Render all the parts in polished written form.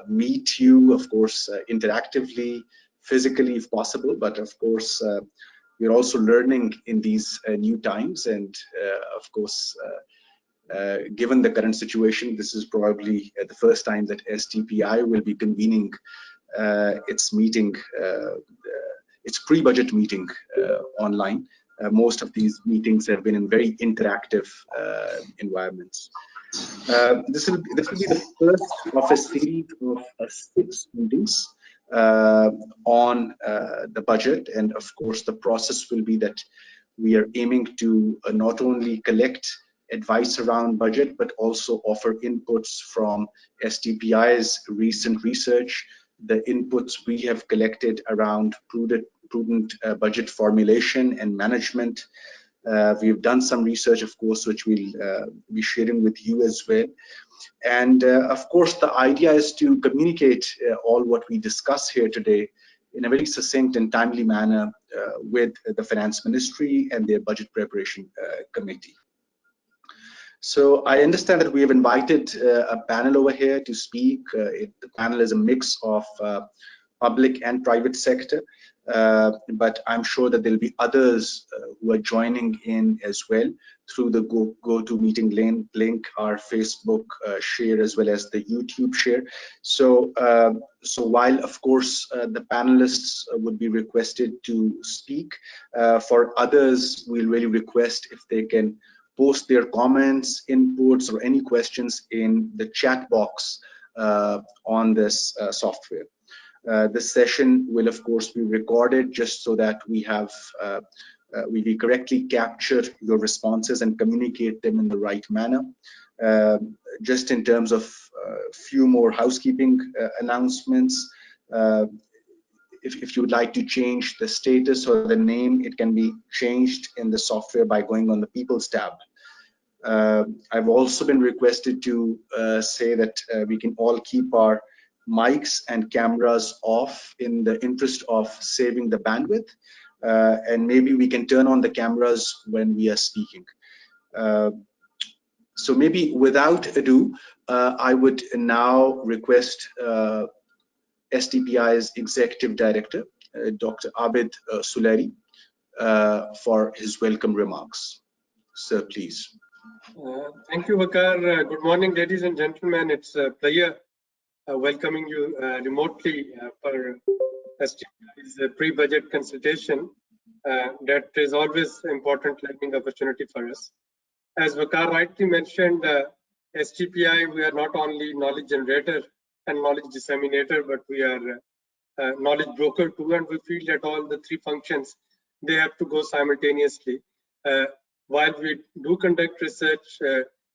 meet you, of course, interactively, physically if possible, but of course we're also learning in these new times, and of course given the current situation, this is probably the first time that STPI will be convening its meeting, its pre-budget meeting online. Most of these meetings have been in very interactive environments. This will be the first of a series of 6 meetings on the budget, and of course the process will be that we are aiming to not only collect advice around budget but also offer inputs from STPI's recent research, the inputs we have collected around prudent budget formulation and management. We've done some research, of course, which we'll be sharing with you as well. And of course, the idea is to communicate all what we discuss here today in a very succinct and timely manner with the Finance Ministry and their Budget Preparation Committee. So I understand that we have invited a panel over here to speak. The panel is a mix of public and private sector, but I'm sure that there'll be others who are joining in as well through the GoToMeeting link, our Facebook share, as well as the YouTube share. So, while of course the panelists would be requested to speak, for others we'll really request if they can post their comments, inputs, or any questions in the chat box on this software. This session will of course be recorded just so that we correctly capture your responses and communicate them in the right manner. Just in terms of a few more housekeeping announcements, if you would like to change the status or the name, it can be changed in the software by going on the People's tab. I've also been requested to say that we can all keep our mics and cameras off in the interest of saving the bandwidth, and maybe we can turn on the cameras when we are speaking. So maybe without ado, I would now request STPI's Executive Director, Dr. Abid Suleri, for his welcome remarks. Sir, please. Thank you, Waqar. Good morning, ladies and gentlemen. It's a pleasure welcoming you remotely for STPI's pre-budget consultation. That is always an important learning opportunity for us. As Waqar rightly mentioned, STPI, we are not only knowledge generator and knowledge disseminator, but we are knowledge broker too, and we feel that all the 3 functions, they have to go simultaneously. While we do conduct research,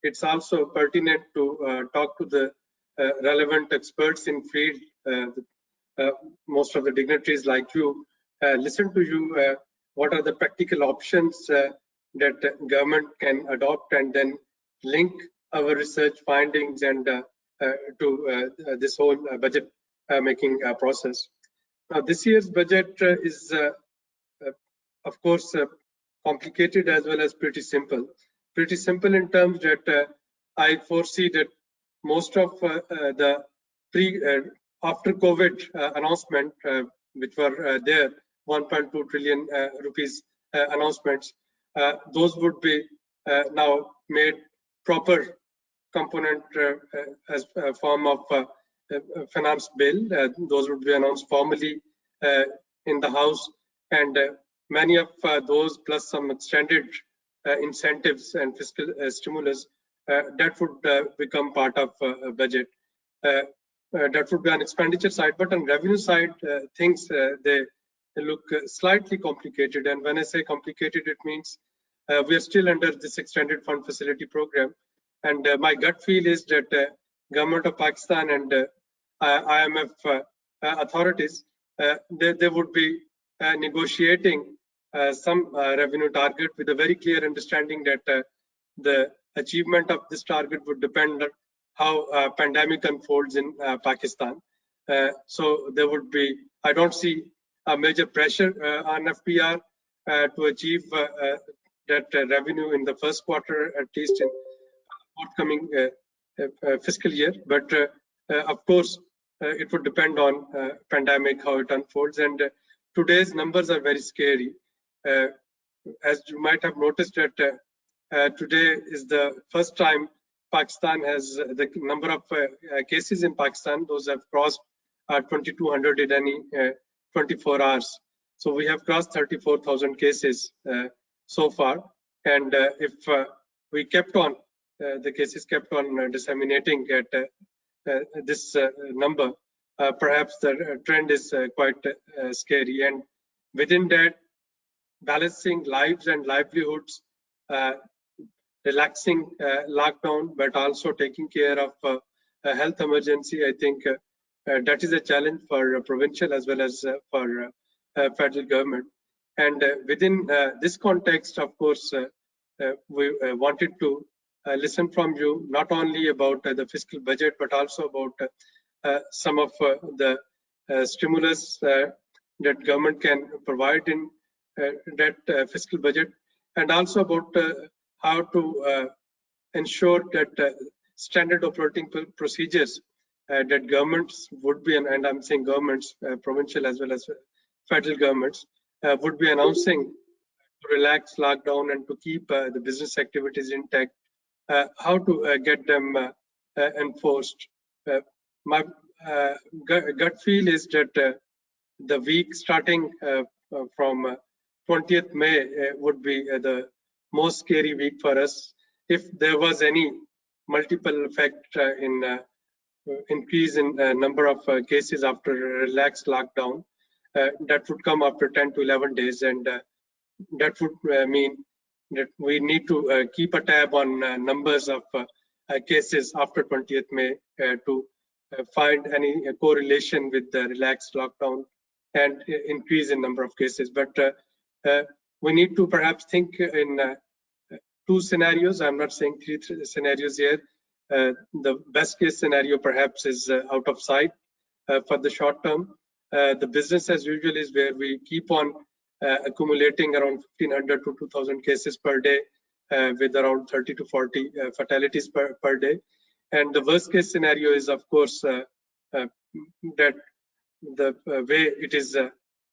it's also pertinent to talk to the relevant experts in field, most of the dignitaries like you, listen to you, what are the practical options that government can adopt, and then link our research findings and to this whole budget making process. Now, this year's budget is, of course, complicated as well as pretty simple. Pretty simple in terms that I foresee that most of the after COVID announcement, which were there, 1.2 trillion rupees announcements, those would be now made proper component as a form of finance bill. Those would be announced formally in the House, and many of those plus some extended incentives and fiscal stimulus that would become part of budget. That would be on expenditure side, but on revenue side, things they look slightly complicated. And when I say complicated, it means we are still under this extended fund facility program. And my gut feel is that government of Pakistan and IMF authorities, they would be negotiating some revenue target with a very clear understanding that the achievement of this target would depend on how pandemic unfolds in Pakistan. So there would be, I don't see a major pressure on FPR to achieve that revenue in the first quarter, at least in forthcoming fiscal year. But of course, it would depend on pandemic, how it unfolds. And today's numbers are very scary. As you might have noticed that today is the first time Pakistan has the number of cases in Pakistan, those have crossed 2,200 in any 24 hours. So we have crossed 34,000 cases so far. And if we kept on, the cases kept on disseminating at this number, perhaps the trend is quite scary. And within that, balancing lives and livelihoods, relaxing lockdown, but also taking care of a health emergency, I think that is a challenge for provincial as well as for federal government. And within this context, of course, we wanted to listen from you not only about the fiscal budget, but also about some of the stimulus that government can provide in that fiscal budget, and also about how to ensure that standard operating procedures that governments would be, and I'm saying governments, provincial as well as federal governments, would be announcing to relax lockdown and to keep the business activities intact, how to get them enforced. My gut feel is that the week starting from 20th May would be the most scary week for us. If there was any multiple effect in increase in number of cases after relaxed lockdown, that would come after 10 to 11 days, and that would mean that we need to keep a tab on numbers of cases after 20th May to find any correlation with the relaxed lockdown and increase in number of cases. But we need to perhaps think in two scenarios. I'm not saying three scenarios here. The best case scenario perhaps is out of sight for the short term. The business as usual is where we keep on accumulating around 1,500 to 2,000 cases per day with around 30 to 40 fatalities per day. And the worst case scenario is, of course, that the way it is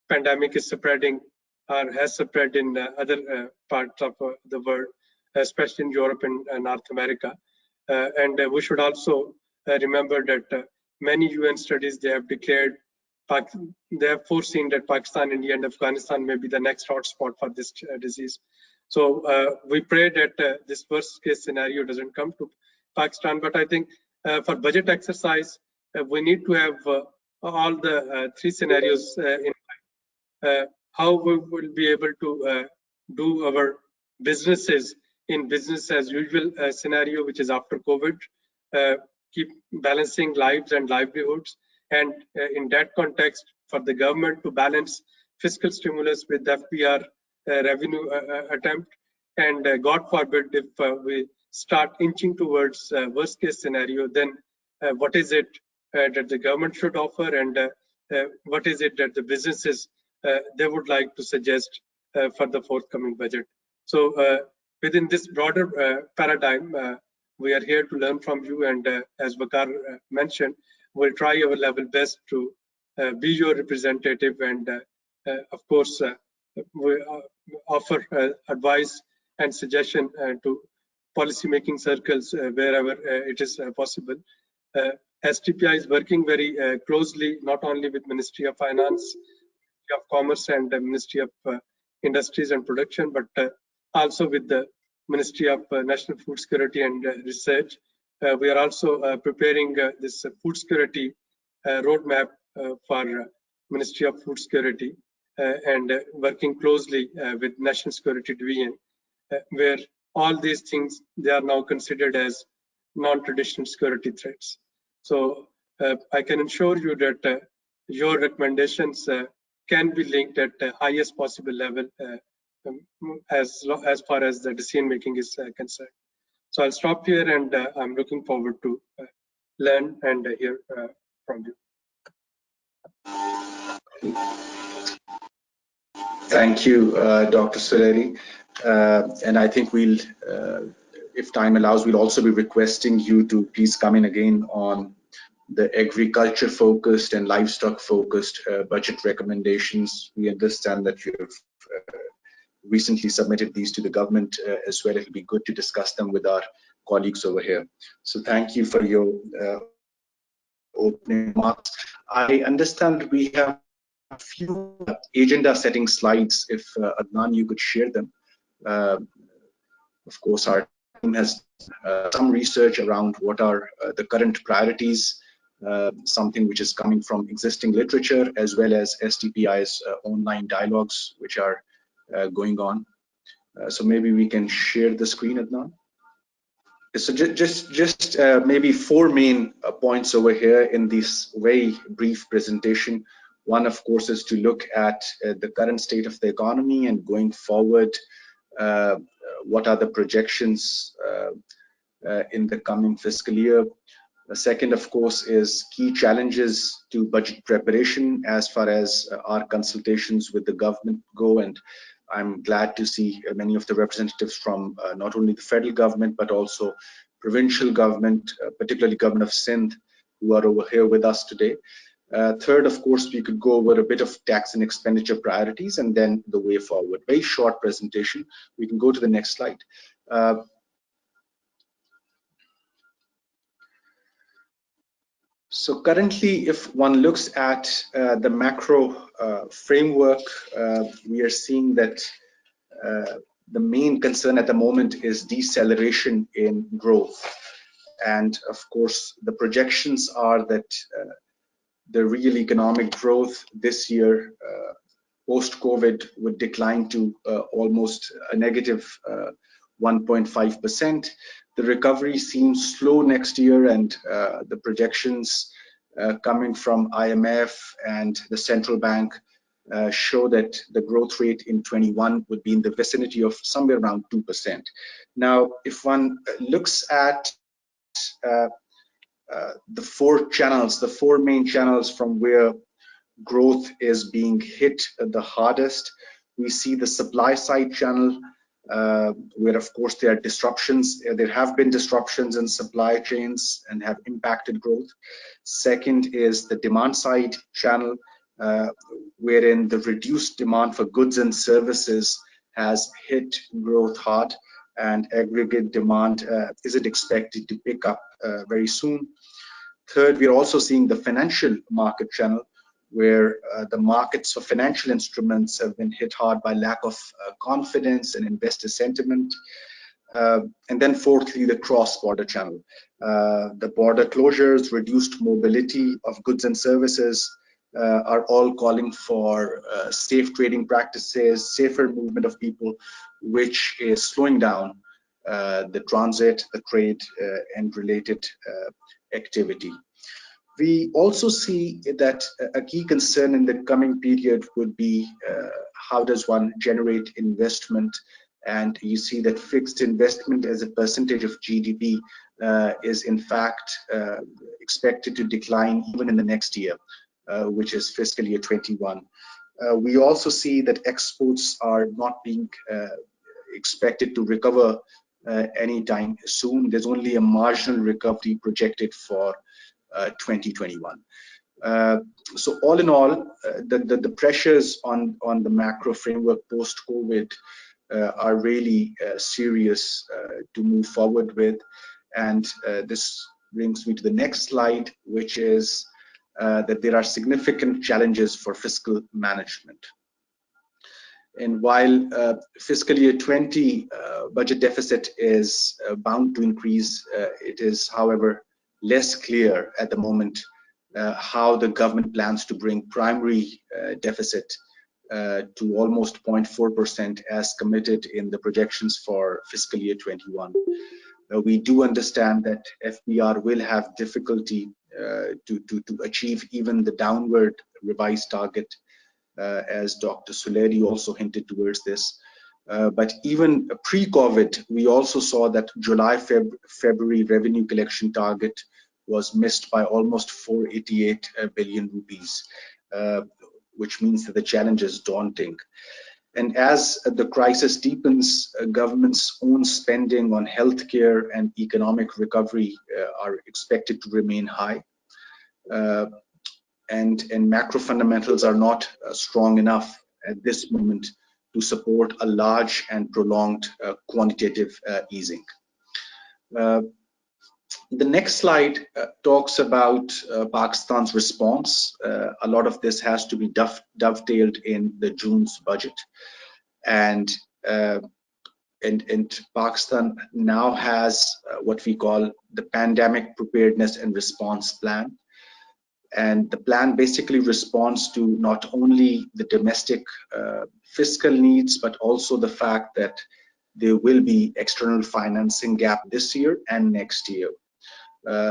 pandemic is spreading or has spread in other parts of the world, especially in Europe and North America. And we should also remember that many UN studies, they have declared, they have foreseen that Pakistan, India, and Afghanistan may be the next hotspot for this disease. So we pray that this worst case scenario doesn't come to Pakistan. But I think for budget exercise, we need to have all the three scenarios in mind. How we will be able to do our businesses in business as usual scenario, which is after COVID, keep balancing lives and livelihoods. And in that context, for the government to balance fiscal stimulus with FBR revenue attempt, and God forbid if we start inching towards worst case scenario, then what is it that the government should offer, and what is it that the businesses they would like to suggest for the forthcoming budget. So within this broader paradigm, we are here to learn from you, and as Waqar mentioned, we'll try our level best to be your representative, and of course we offer advice and suggestion to policy making circles wherever it is possible. STPI is working very closely not only with Ministry of Finance, Ministry of Commerce, and the Ministry of Industries and Production, but also with the Ministry of National Food Security and Research. We are also preparing this food security roadmap for Ministry of Food Security and working closely with National Security Division, where all these things, they are now considered as non-traditional security threats. So I can assure you that your recommendations can be linked at the highest possible level as far as the decision making is concerned. So I'll stop here, and I'm looking forward to learn and hear from you. Thank you, Dr. Suleri. And I think we'll, if time allows, we'll also be requesting you to please come in again on the agriculture focused and livestock focused budget recommendations. We understand that you've recently submitted these to the government as well. It'll be good to discuss them with our colleagues over here. So thank you for your opening remarks. I understand we have a few agenda setting slides. If Adnan, you could share them. Of course, our team has some research around what are the current priorities, something which is coming from existing literature, as well as STPI's online dialogues, which are going on. So maybe we can share the screen, Adnan. So just maybe four main points over here in this very brief presentation. One, of course, is to look at the current state of the economy and going forward, what are the projections in the coming fiscal year. The second, of course, is key challenges to budget preparation as far as our consultations with the government go. And I'm glad to see many of the representatives from not only the federal government, but also provincial government, particularly Government of Sindh, who are over here with us today. Third, of course, we could go over a bit of tax and expenditure priorities and then the way forward. Very short presentation. We can go to the next slide. So currently, if one looks at the macro framework, we are seeing that the main concern at the moment is deceleration in growth. And of course, the projections are that the real economic growth this year, post-COVID, would decline to almost a negative 1.5%. The recovery seems slow next year, and the projections coming from IMF and the central bank show that the growth rate in 21 would be in the vicinity of somewhere around 2%. Now, if one looks at the four main channels from where growth is being hit the hardest, we see the supply side channel, where of course there are disruptions. There have been disruptions in supply chains and have impacted growth. Second is the demand side channel, wherein the reduced demand for goods and services has hit growth hard, and aggregate demand isn't expected to pick up very soon. Third, we're also seeing the financial market channel, where the markets for financial instruments have been hit hard by lack of confidence and investor sentiment. And then fourthly, the cross-border channel. The border closures, reduced mobility of goods and services are all calling for safe trading practices, safer movement of people, which is slowing down the transit, the trade, and related activity. We also see that a key concern in the coming period would be how does one generate investment, and you see that fixed investment as a percentage of GDP is in fact expected to decline even in the next year, which is fiscal year 21. We also see that exports are not being expected to recover anytime soon. There's only a marginal recovery projected for 2021. So all in all, the pressures on the macro framework post-COVID are really serious to move forward with. And this brings me to the next slide, which is that there are significant challenges for fiscal management. And while fiscal year 20 budget deficit is bound to increase, it is, however, less clear at the moment how the government plans to bring primary deficit to almost 0.4% as committed in the projections for fiscal year 21. We do understand that FBR will have difficulty to achieve even the downward revised target, as Dr. Suleri also hinted towards this. But even pre-COVID, we also saw that July-February revenue collection target was missed by almost 488 billion rupees, which means that the challenge is daunting. And as the crisis deepens, government's own spending on healthcare and economic recovery are expected to remain high. and macro fundamentals are not strong enough at this moment to support a large and prolonged quantitative easing. The next slide talks about Pakistan's response. A lot of this has to be dovetailed in the June's budget, and Pakistan now has what we call the Pandemic Preparedness and Response Plan. And the plan basically responds to not only the domestic fiscal needs, but also the fact that there will be external financing gap this year and next year.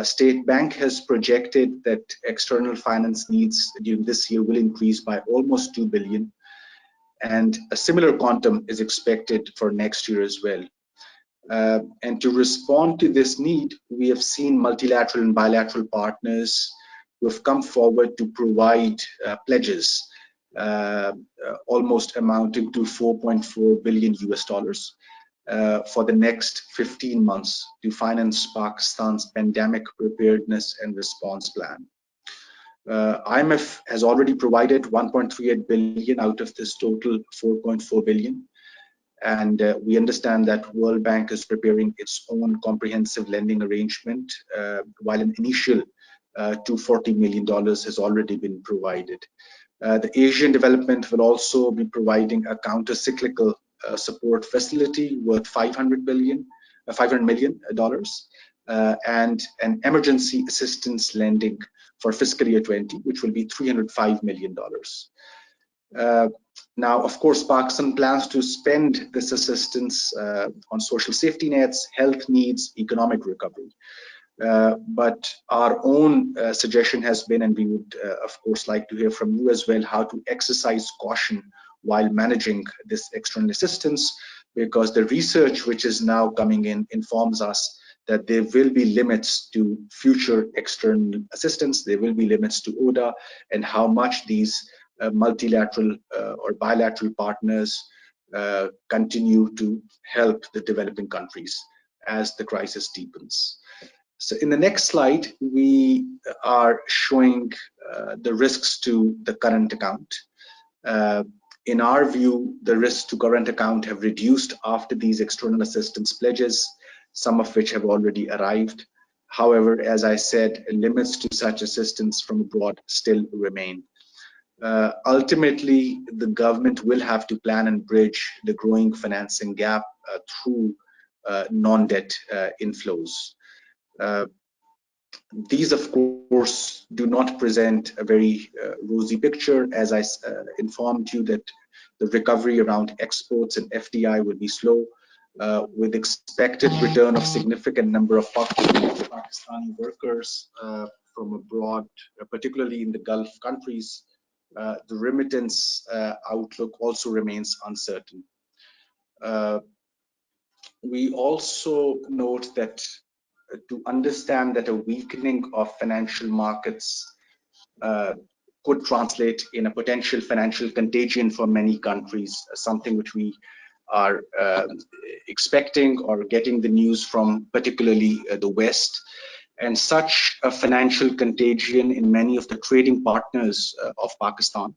State Bank has projected that external finance needs during this year will increase by almost 2 billion, and a similar quantum is expected for next year as well. And to respond to this need, we have seen multilateral and bilateral partners who have come forward to provide pledges, almost amounting to 4.4 billion US dollars for the next 15 months to finance Pakistan's pandemic preparedness and response plan. IMF has already provided 1.38 billion out of this total 4.4 billion. And we understand that World Bank is preparing its own comprehensive lending arrangement, while an initial $240 million has already been provided. The Asian Development will also be providing a counter-cyclical support facility worth $500 million, and an emergency assistance lending for fiscal year 20, which will be $305 million. Now, of course, Pakistan plans to spend this assistance on social safety nets, health needs, economic recovery. But our own suggestion has been, and we would, of course, like to hear from you as well, how to exercise caution while managing this external assistance, because the research which is now coming in informs us that there will be limits to future external assistance, there will be limits to ODA, and how much these multilateral or bilateral partners continue to help the developing countries as the crisis deepens. So in the next slide, we are showing the risks to the current account. In our view, the risks to current account have reduced after these external assistance pledges, some of which have already arrived. However, as I said, limits to such assistance from abroad still remain. Ultimately, the government will have to plan and bridge the growing financing gap through non-debt inflows. These, of course, do not present a very rosy picture. As I informed you, that the recovery around exports and FDI will be slow, with expected return of significant number of Pakistani workers from abroad, particularly in the Gulf countries. The remittance outlook also remains uncertain. We also note that to understand that a weakening of financial markets could translate in a potential financial contagion for many countries, something which we are expecting or getting the news from, particularly the West. And such a financial contagion in many of the trading partners of Pakistan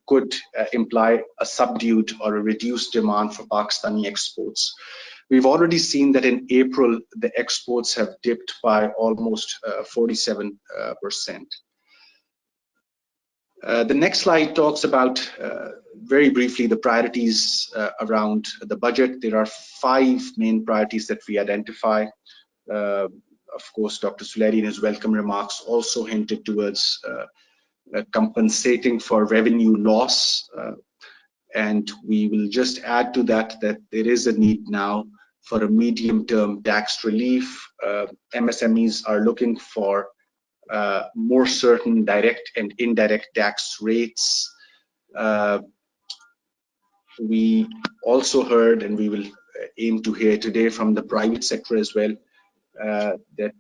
could imply a subdued or a reduced demand for Pakistani exports. We've already seen that in April, the exports have dipped by almost 47%. The next slide talks about, very briefly, the priorities around the budget. There are 5 main priorities that we identify. Of course, Dr. Suleri in his welcome remarks also hinted towards compensating for revenue loss. And we will just add to that that there is a need now for a medium-term tax relief. MSMEs are looking for more certain direct and indirect tax rates. We also heard, and we will aim to hear today from the private sector as well, that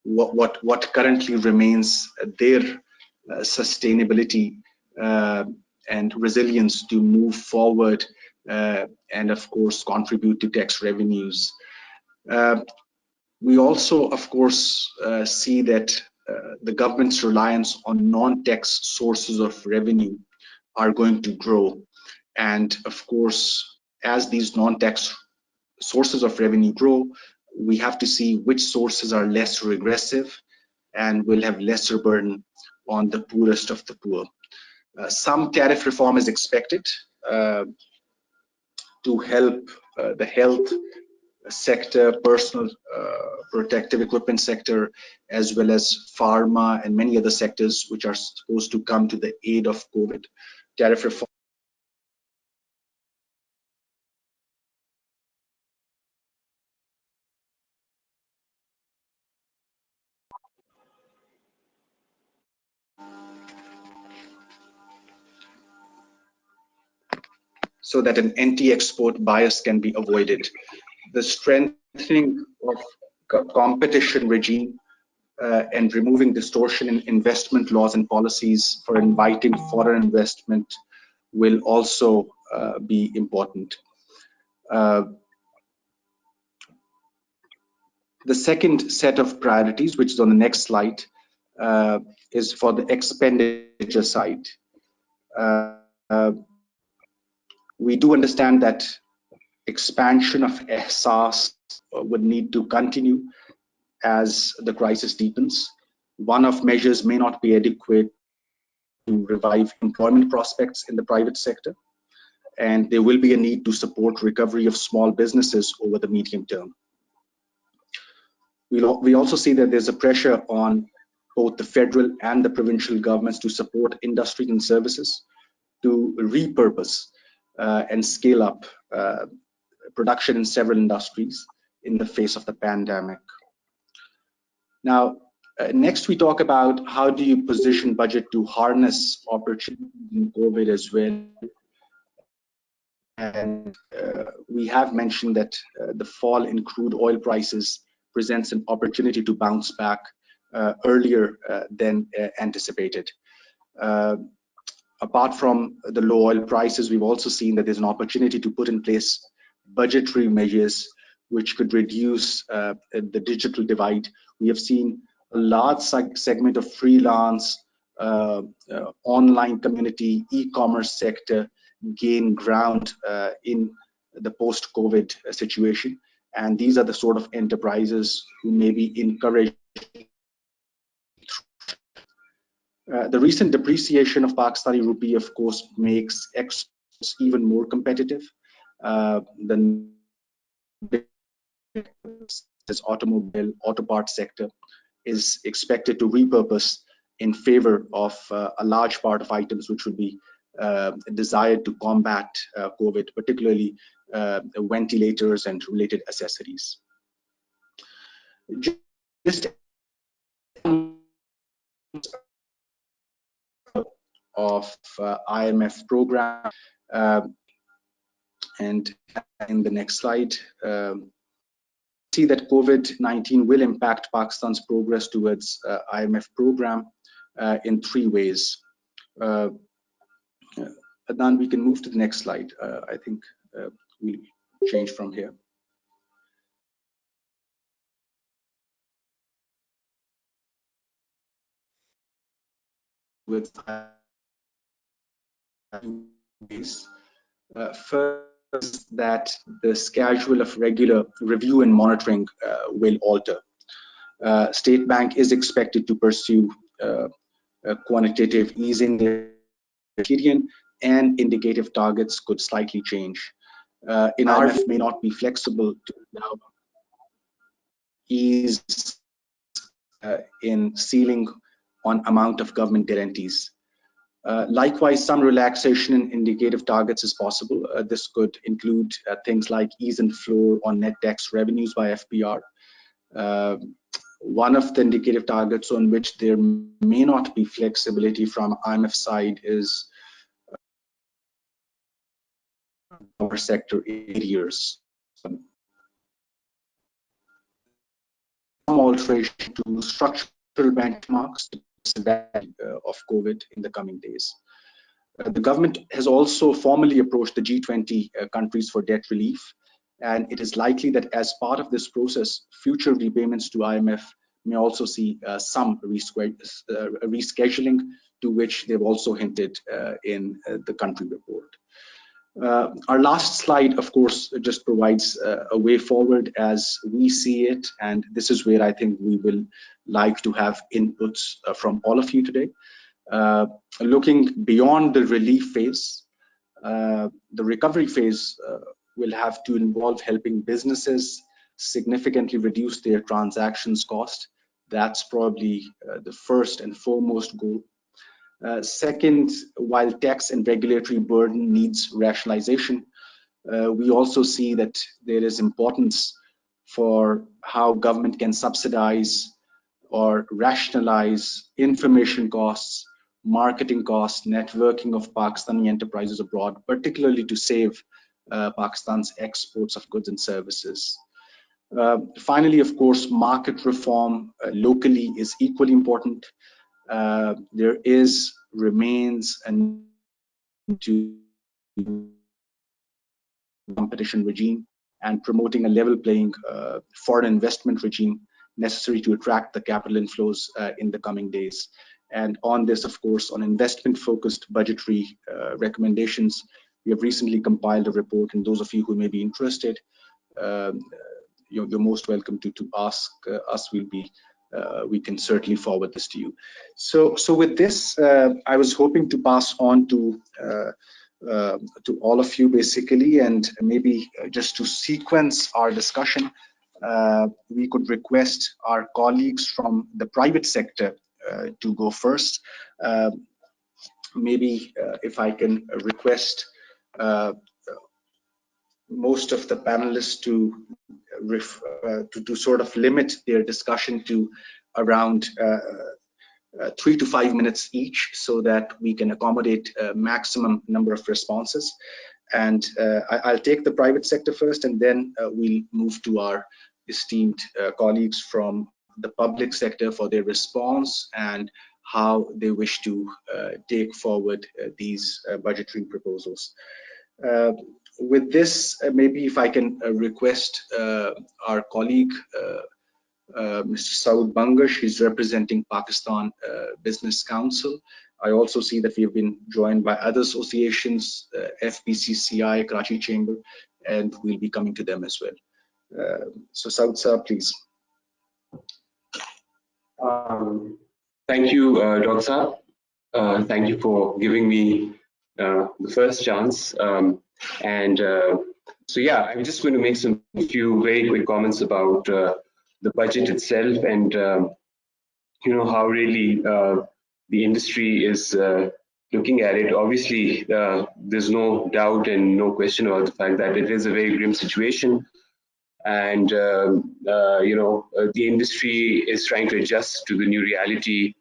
what currently remains their sustainability and resilience to move forward and of course contribute to tax revenues. We also, of course, see that the government's reliance on non-tax sources of revenue are going to grow. And of course, as these non-tax sources of revenue grow, we have to see which sources are less regressive and will have lesser burden on the poorest of the poor. Some tariff reform is expected to help the health sector, personal protective equipment sector, as well as pharma and many other sectors which are supposed to come to the aid of COVID. Tariff reform so that an anti-export bias can be avoided. The strengthening of competition regime and removing distortion in investment laws and policies for inviting foreign investment will also be important. The second set of priorities, which is on the next slide, is for the expenditure side. We do understand that expansion of SARS would need to continue as the crisis deepens. One-off measures may not be adequate to revive employment prospects in the private sector, and there will be a need to support recovery of small businesses over the medium term. We also see that there's a pressure on both the federal and the provincial governments to support industry and services to repurpose and scale up production in several industries in the face of the pandemic. Now, next we talk about how do you position budget to harness opportunities in COVID as well. And we have mentioned that the fall in crude oil prices presents an opportunity to bounce back earlier than anticipated. Apart from the low oil prices, we've also seen that there's an opportunity to put in place budgetary measures which could reduce the digital divide. We have seen a large segment of freelance, online community, e-commerce sector gain ground in the post-COVID situation. And these are the sort of enterprises who may be encouraged. The recent depreciation of Pakistani rupee, of course, makes exports even more competitive. The automobile, auto parts sector is expected to repurpose in favor of a large part of items which would be desired to combat COVID, particularly ventilators and related accessories. Just of IMF program, and in the next slide, see that COVID-19 will impact Pakistan's progress towards IMF program in three ways. Adnan, we can move to the next slide. I think we'll change from here. With ways. First, that the schedule of regular review and monitoring will alter. State Bank is expected to pursue quantitative easing criterion, and indicative targets could slightly change. IMF may not be flexible to allow ease in ceiling on amount of government guarantees. Likewise, some relaxation in indicative targets is possible. This could include things like ease and floor on net tax revenues by FPR. One of the indicative targets on which there may not be flexibility from IMF side is power sector areas. Some alteration to structural benchmarks of COVID in the coming days. The government has also formally approached the G20 countries for debt relief, And it is likely that as part of this process, future repayments to IMF may also see some rescheduling, to which they've also hinted in the country report. Our last slide, of course, just provides a way forward as we see it, and this is where I think we will like to have inputs from all of you today. Looking beyond the relief phase, the recovery phase will have to involve helping businesses significantly reduce their transactions cost. That's probably the first and foremost goal. Second, while tax and regulatory burden needs rationalization, we also see that there is importance for how government can subsidize or rationalize information costs, marketing costs, networking of Pakistani enterprises abroad, particularly to save Pakistan's exports of goods and services. Finally, of course, market reform locally is equally important. There remains a need to competition regime and promoting a level playing foreign investment regime necessary to attract the capital inflows in the coming days. And on this, of course, on investment-focused budgetary recommendations, we have recently compiled a report, and those of you who may be interested, you're most welcome to ask us. We can certainly forward this to you. So with this, I was hoping to pass on to all of you basically, and maybe just to sequence our discussion, we could request our colleagues from the private sector to go first. Maybe if I can request most of the panelists to sort of limit their discussion to around 3 to 5 minutes each, so that we can accommodate a maximum number of responses. And I'll take the private sector first, and then we'll move to our esteemed colleagues from the public sector for their response and how they wish to take forward these budgetary proposals. With this, maybe if I can request our colleague, Mr. Saud Bangash, he's representing Pakistan Business Council. I also see that we have been joined by other associations, FBCCI, Karachi Chamber, and we'll be coming to them as well. So Saud sir, please. Thank you, Dr. Saab. Thank you for giving me the first chance. So yeah, I'm just going to make a few very quick comments about the budget itself, and how really the industry is looking at it. Obviously, there's no doubt and no question about the fact that it is a very grim situation, and the industry is trying to adjust to the new reality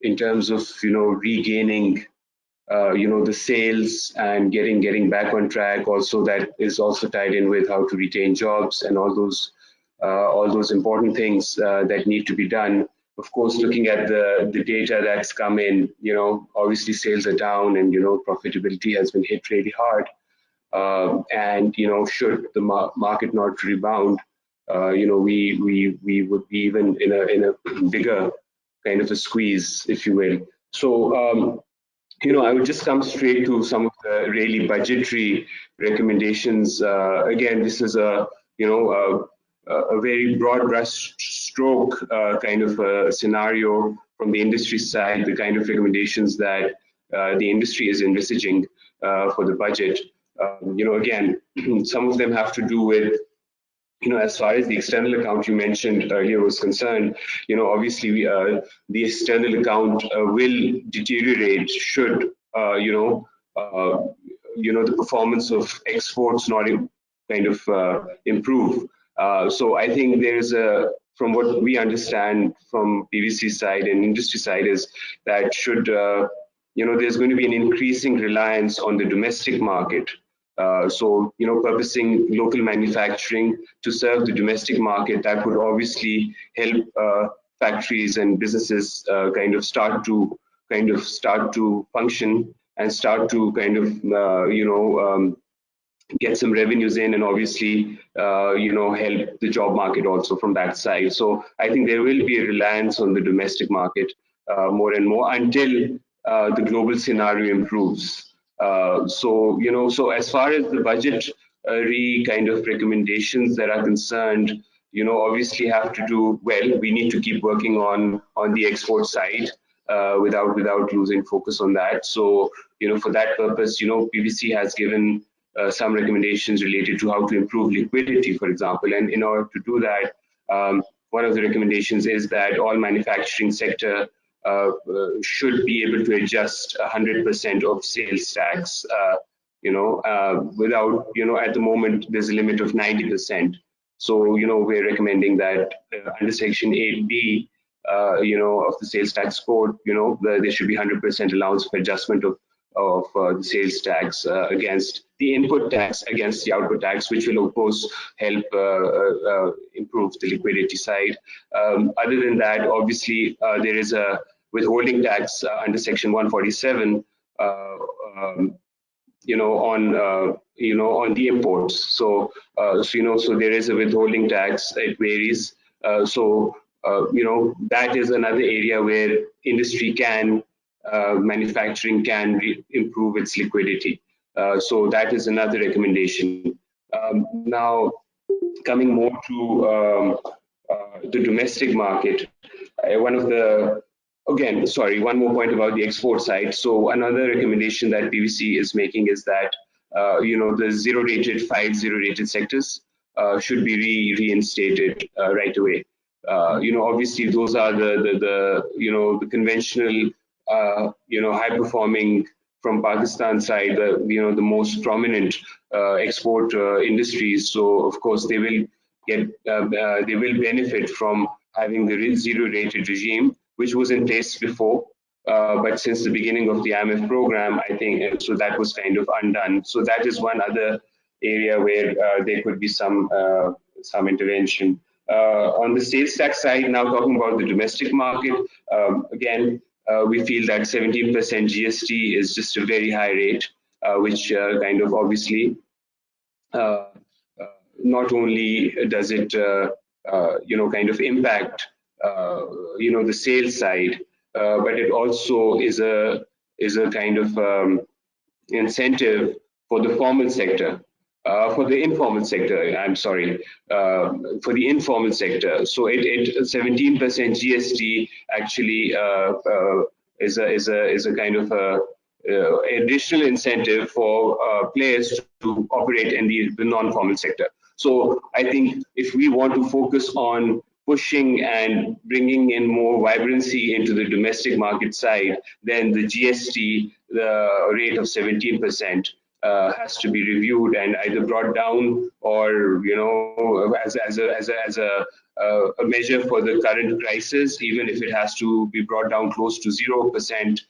in terms of regaining the sales and getting back on track. Also, that is also tied in with how to retain jobs and all those important things that need to be done. Of course, looking at the data that's come in, obviously sales are down, and profitability has been hit really hard. And should the market not rebound, we would be even in a bigger kind of a squeeze, if you will. So I would just come straight to some of the really budgetary recommendations. Again, this is a very broad brush stroke kind of a scenario from the industry side, the kind of recommendations that the industry is envisaging for the budget. Again, some of them have to do with, as far as the external account you mentioned earlier was concerned, obviously the external account will deteriorate should, the performance of exports not kind of improve. So I think there's from what we understand from PVC side and industry side, is that should, there's going to be an increasing reliance on the domestic market. So, purposing local manufacturing to serve the domestic market, that would obviously help factories and businesses kind of start to function and start to kind of, get some revenues in, and obviously help the job market also from that side. So I think there will be a reliance on the domestic market more and more until the global scenario improves. So as far as the budgetary kind of recommendations that are concerned, obviously have to do well. We need to keep working on the export side without losing focus on that. So for that purpose, PwC has given some recommendations related to how to improve liquidity, for example. And in order to do that, one of the recommendations is that all manufacturing sector should be able to adjust 100% of sales tax. Without, at the moment, there's a limit of 90%. So, we're recommending that under Section 8B, of the sales tax code, there should be 100% allowance for adjustment of the sales tax against the input tax against the output tax, which will of course help improve the liquidity side. Other than that, obviously there is a withholding tax under Section 147 on the imports. So there is a withholding tax. It varies. That is another area where industry can manufacturing can improve its liquidity. So that is another recommendation. Now, coming more to the domestic market, one more point about the export side. So another recommendation that PwC is making is that the zero-rated, 5 zero-rated sectors should be reinstated right away. Obviously those are the conventional high-performing from Pakistan side, the most prominent export industries. So of course they will benefit from having the zero-rated regime, which was in place before. But since the beginning of the IMF program, I think so that was kind of undone. So that is one other area where there could be some intervention. On the sales tax side, now talking about the domestic market, again, we feel that 17% GST is just a very high rate, which kind of obviously not only does it kind of impact the sales side, but it also is a kind of incentive for the formal sector. For the informal sector, I'm sorry, for the informal sector. So 17% GST actually is a kind of additional incentive for players to operate in the non-formal sector. So I think if we want to focus on pushing and bringing in more vibrancy into the domestic market side, then the GST, the rate of 17%, has to be reviewed and either brought down or as a measure for the current crisis, even if it has to be brought down close to 0%.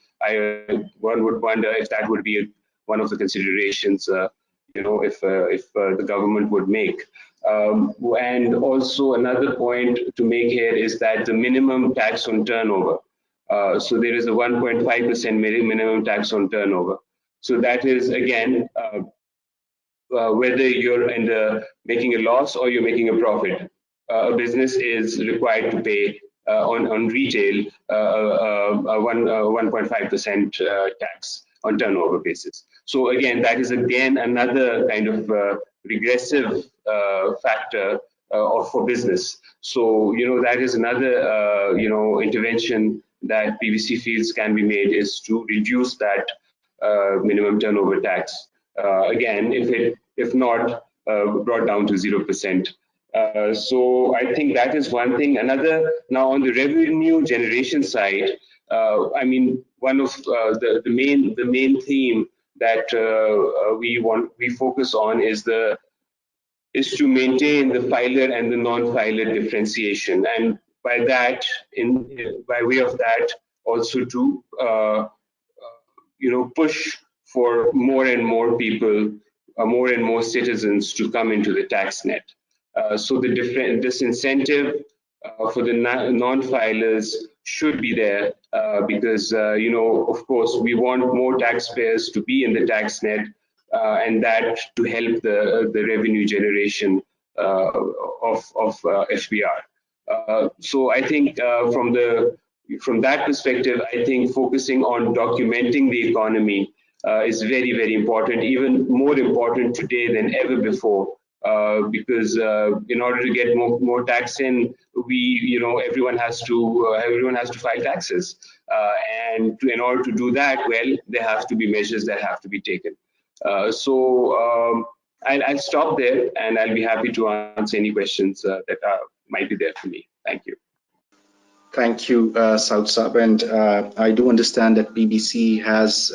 One would wonder if that would be one of the considerations if the government would make. And also another point to make here is that the minimum tax on turnover. So there is a 1.5% minimum tax on turnover. So that is, again, whether you're making a loss or you're making a profit, a business is required to pay on retail a 1.5% tax on turnover basis. So again, that is again another kind of regressive factor for business. So that is another intervention that PwC feels can be made, is to reduce that minimum turnover tax. Again, if not brought down to 0%. So I think that is one thing. Another, now on the revenue generation side, I mean, one of the main theme that we focus on is to maintain the filer and the non-filer differentiation, and by that, by way of that, also to push for more and more people, more and more citizens to come into the tax net. So this incentive for the non-filers should be there because of course we want more taxpayers to be in the tax net, and that to help the revenue generation of FBR. So I think from that perspective, I think focusing on documenting the economy is very, very important, even more important today than ever before. Because in order to get more tax in, everyone has to file taxes, and in order to do that, well, there have to be measures that have to be taken. I'll stop there, and I'll be happy to answer any questions that might be there for me. Thank you. Thank you, Saud Saab. And I do understand that PBC has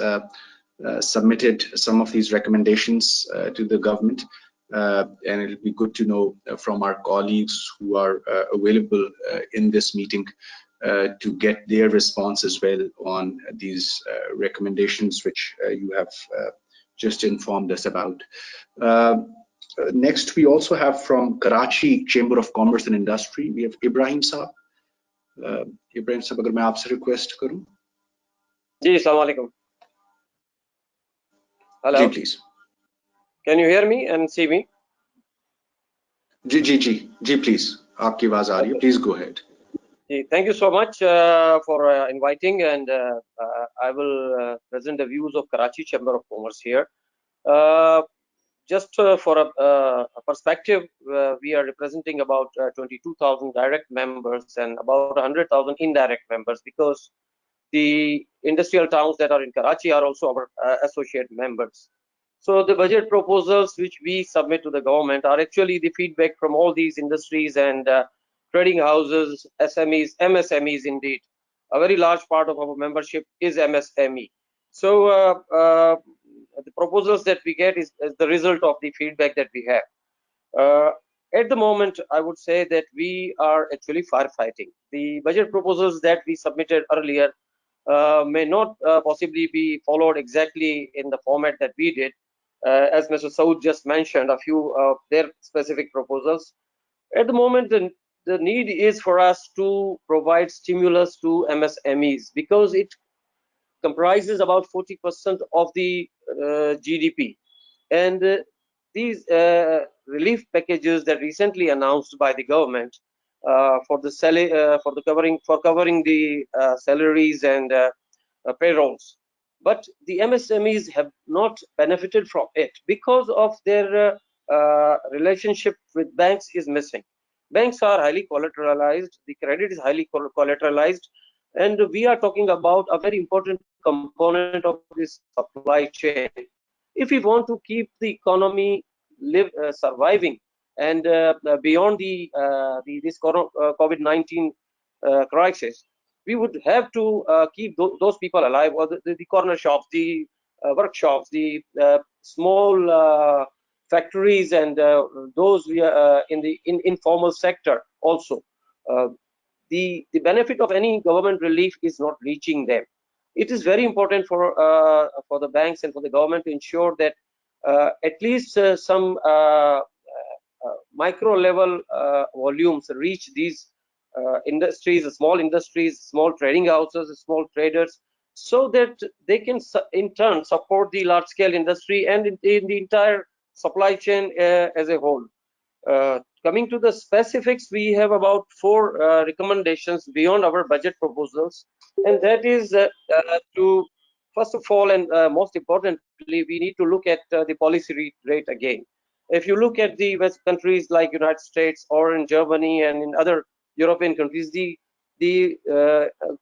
submitted some of these recommendations to the government. And it'll be good to know from our colleagues who are available in this meeting to get their response as well on these recommendations which you have just informed us about. Next, we also have from Karachi Chamber of Commerce and Industry, we have Ibrahim Saab. Ibrahim Saab, अगर मैं आपसे request करूं? जी, अस्सलाम वालेकुम. Hello. Ji, please. Can you hear me and see me? Ji, please. आपकी आवाज आ रही है. Please go ahead. Thank you so much for inviting, and I will present the views of Karachi Chamber of Commerce here. Just for a perspective, we are representing about 22,000 direct members and about 100,000 indirect members, because the industrial towns that are in Karachi are also our associate members. So the budget proposals which we submit to the government are actually the feedback from all these industries and trading houses, SMEs, MSMEs indeed. A very large part of our membership is MSME. So the proposals that we get is the result of the feedback that we have. At the moment, I would say that we are actually firefighting. The budget proposals that we submitted earlier may not possibly be followed exactly in the format that we did. As Mr. Saud just mentioned, a few of their specific proposals. At the moment, the need is for us to provide stimulus to MSMEs, because it comprises about 40% of the GDP. And these relief packages that recently announced by the government for covering the salaries and payrolls, but the MSMEs have not benefited from it because of their relationship with banks is missing. Banks are highly collateralized, the credit is highly collateralized, and we are talking about a very important component of this supply chain. If we want to keep the economy surviving and beyond this COVID-19 crisis, we would have to keep those people alive, or the corner shops, the workshops, the small factories, and those in the informal sector also. The benefit of any government relief is not reaching them. It is very important for the banks and for the government to ensure that at least some micro level volumes reach these industries, small trading houses, small traders, so that they can in turn support the large scale industry and in the entire supply chain as a whole. Coming to the specifics, we have about 4 recommendations beyond our budget proposals, and that is to, first of all, and most importantly, we need to look at the policy rate again. If you look at the West countries like United States or in Germany and in other European countries, the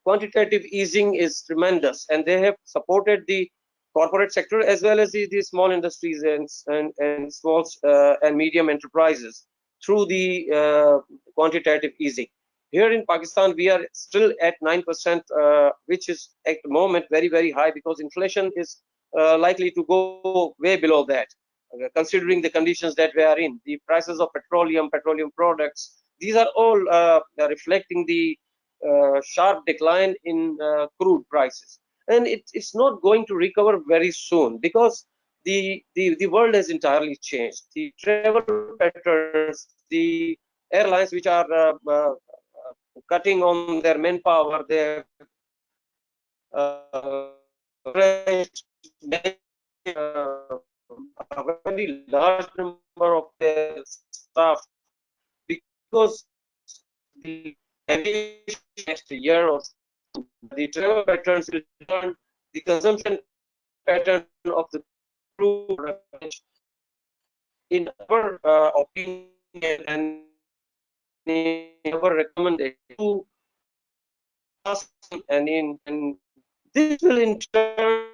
quantitative easing is tremendous, and they have supported the corporate sector as well as the small industries and small and medium enterprises through the quantitative easing. Here in Pakistan, we are still at 9%, which is at the moment very, very high, because inflation is likely to go way below that, considering the conditions that we are in. The prices of petroleum products, these are all reflecting the sharp decline in crude prices. And it's not going to recover very soon, because the world has entirely changed. The travel patterns, the airlines which are cutting on their manpower, their a very large number of their staff, because the aviation next year or two, the travel patterns will turn, the consumption pattern of the crew in our opinion and in our recommendation to and this will in turn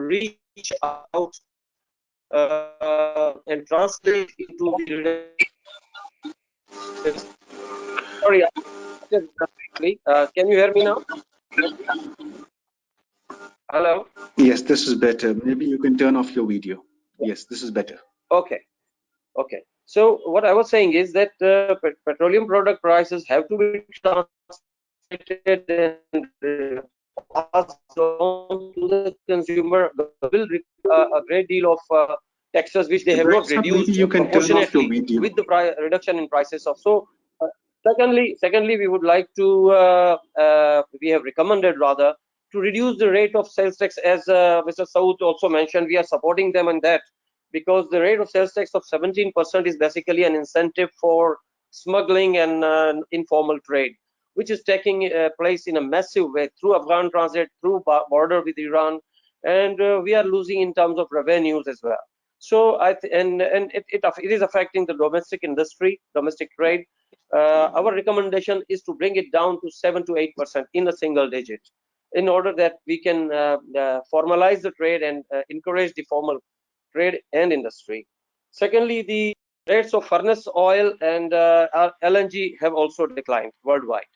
reach out and translate into the sorry, can you hear me now? Hello. Yes, this is better. Maybe you can turn off your video. Yes, this is better. Okay. Okay. So what I was saying is that petroleum product prices have to be translated and passed on to the consumer. Will require a great deal of taxes which they have not reduced you can proportionately with the reduction in prices of. So secondly, we would like to we have recommended rather to reduce the rate of sales tax, as Mr. Saud also mentioned. We are supporting them in that, because the rate of sales tax of 17% is basically an incentive for smuggling and informal trade, which is taking place in a massive way through Afghan transit, through border with Iran, and we are losing in terms of revenues as well. So it is affecting the domestic industry, domestic trade. Our recommendation is to bring it down to 7 to 8% in a single digit, in order that we can formalize the trade and encourage the formal trade and industry. Secondly, the rates of furnace oil and LNG have also declined worldwide,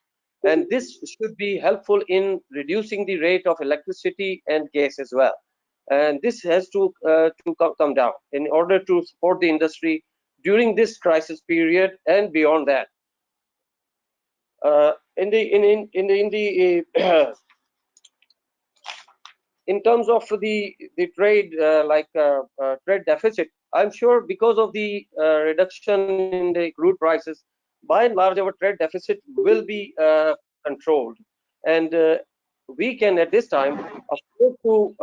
and this should be helpful in reducing the rate of electricity and gas as well. And this has to come down in order to support the industry during this crisis period and beyond that. In terms of the trade, trade deficit, I'm sure because of the reduction in the crude prices, by and large, our trade deficit will be controlled, and we can at this time afford to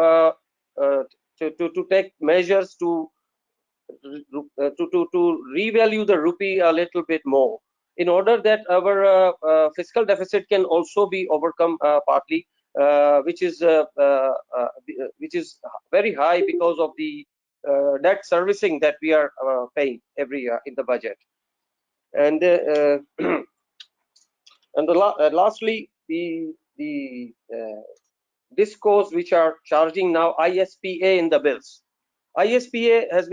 take measures to revalue the rupee a little bit more, in order that our fiscal deficit can also be overcome partly, which is very high because of the debt servicing that we are paying every year in the budget. And lastly, the discos which are charging now ISPA in the bills. ISPA had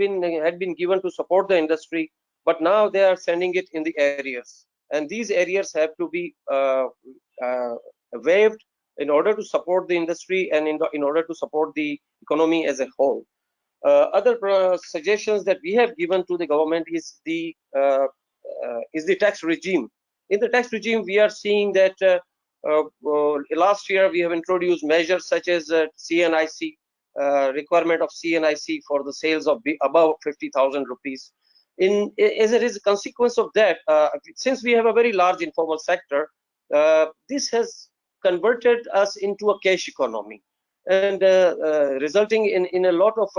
been given to support the industry, but now they are sending it in the arrears, and these arrears have to be waived in order to support the industry and in order to support the economy as a whole. Other suggestions that we have given to the government is the tax regime. In the tax regime, we are seeing that last year we have introduced measures such as CNIC, requirement of CNIC for the sales of above 50,000 rupees. As it is a consequence of that, since we have a very large informal sector, this has converted us into a cash economy, and resulting in a lot of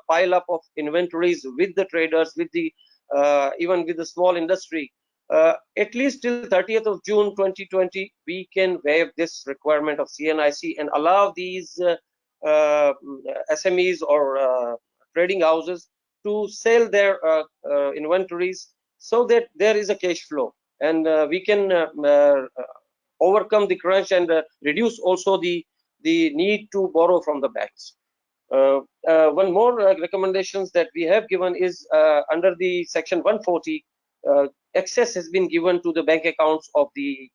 pile up of inventories with the traders, with the even with the small industry. At least till 30th of June 2020, we can waive this requirement of CNIC and allow these SMEs or trading houses to sell their inventories, so that there is a cash flow, and we can overcome the crunch and reduce also the need to borrow from the banks. One more recommendations that we have given is under the section 140, access has been given to the bank accounts of the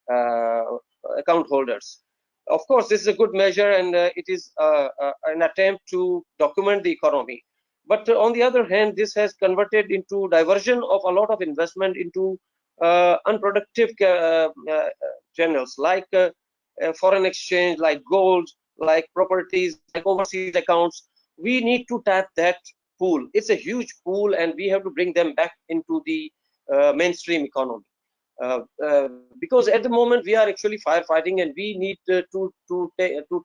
account holders. Of course, this is a good measure, and it is an attempt to document the economy. But on the other hand, this has converted into diversion of a lot of investment into unproductive channels, like foreign exchange, like gold, like properties, like overseas accounts. We need to tap that pool. It's a huge pool, and we have to bring them back into the mainstream economy. Because at the moment we are actually firefighting, and we need to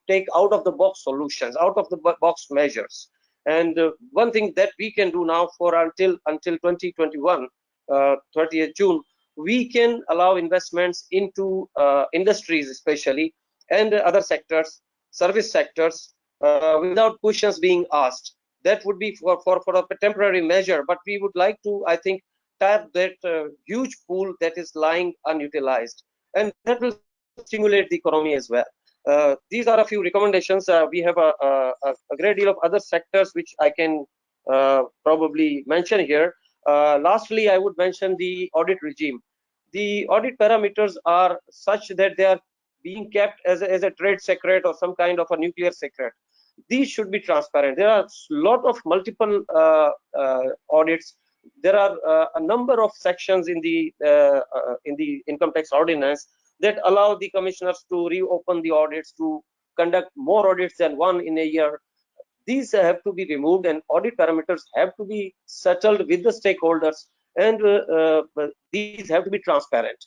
take out of the box solutions, out of the box measures. And one thing that we can do now for until 2021, 30th June, we can allow investments into industries especially and other sectors, service sectors, without questions being asked. That would be for a temporary measure, but we would like to, I think, tap that huge pool that is lying unutilized, and that will stimulate the economy as well. These are a few recommendations. We have a great deal of other sectors which I can probably mention here. Lastly, I would mention the audit regime. The audit parameters are such that they are being kept as a trade secret or some kind of a nuclear secret. These should be transparent. There are a lot of multiple audits. There are a number of sections in the income tax ordinance that allow the commissioners to reopen the audits, to conduct more audits than one in a year. These have to be removed, and audit parameters have to be settled with the stakeholders, and these have to be transparent.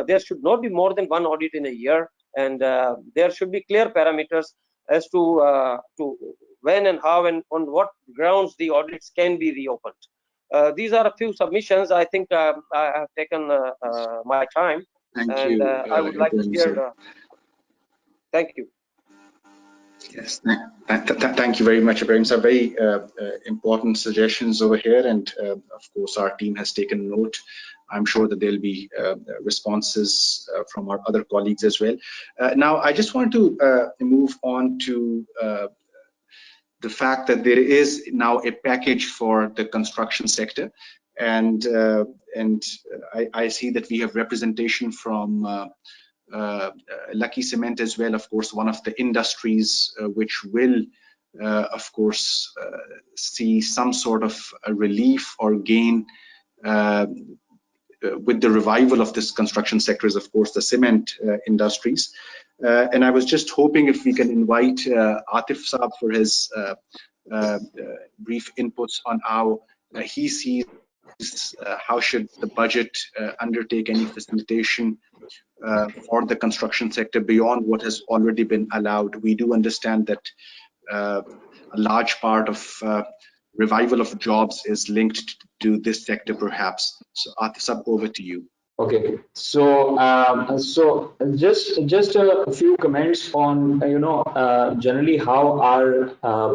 There should not be more than one audit in a year, and there should be clear parameters as to when and how and on what grounds the audits can be reopened. These are a few submissions. I think I have taken my time. Thank And you, I would like to Ibrahim, hear. sir. Thank you. Yes, thank you very much, Ibrahim. Some very important suggestions over here, and of course, our team has taken note. I'm sure that there'll be responses from our other colleagues as well. Now, I just want to move on to the fact that there is now a package for the construction sector, and I see that we have representation from Lucky Cement as well, of course, one of the industries which will, of course, see some sort of a relief or gain with the revival of this construction sector is, of course, the cement industries. And I was just hoping if we can invite Atif Saab for his brief inputs on how he sees how should the budget undertake any facilitation for the construction sector beyond what has already been allowed. We do understand that a large part of revival of jobs is linked to this sector, perhaps. So, Atif, over to you. Okay, so just a few comments on generally how our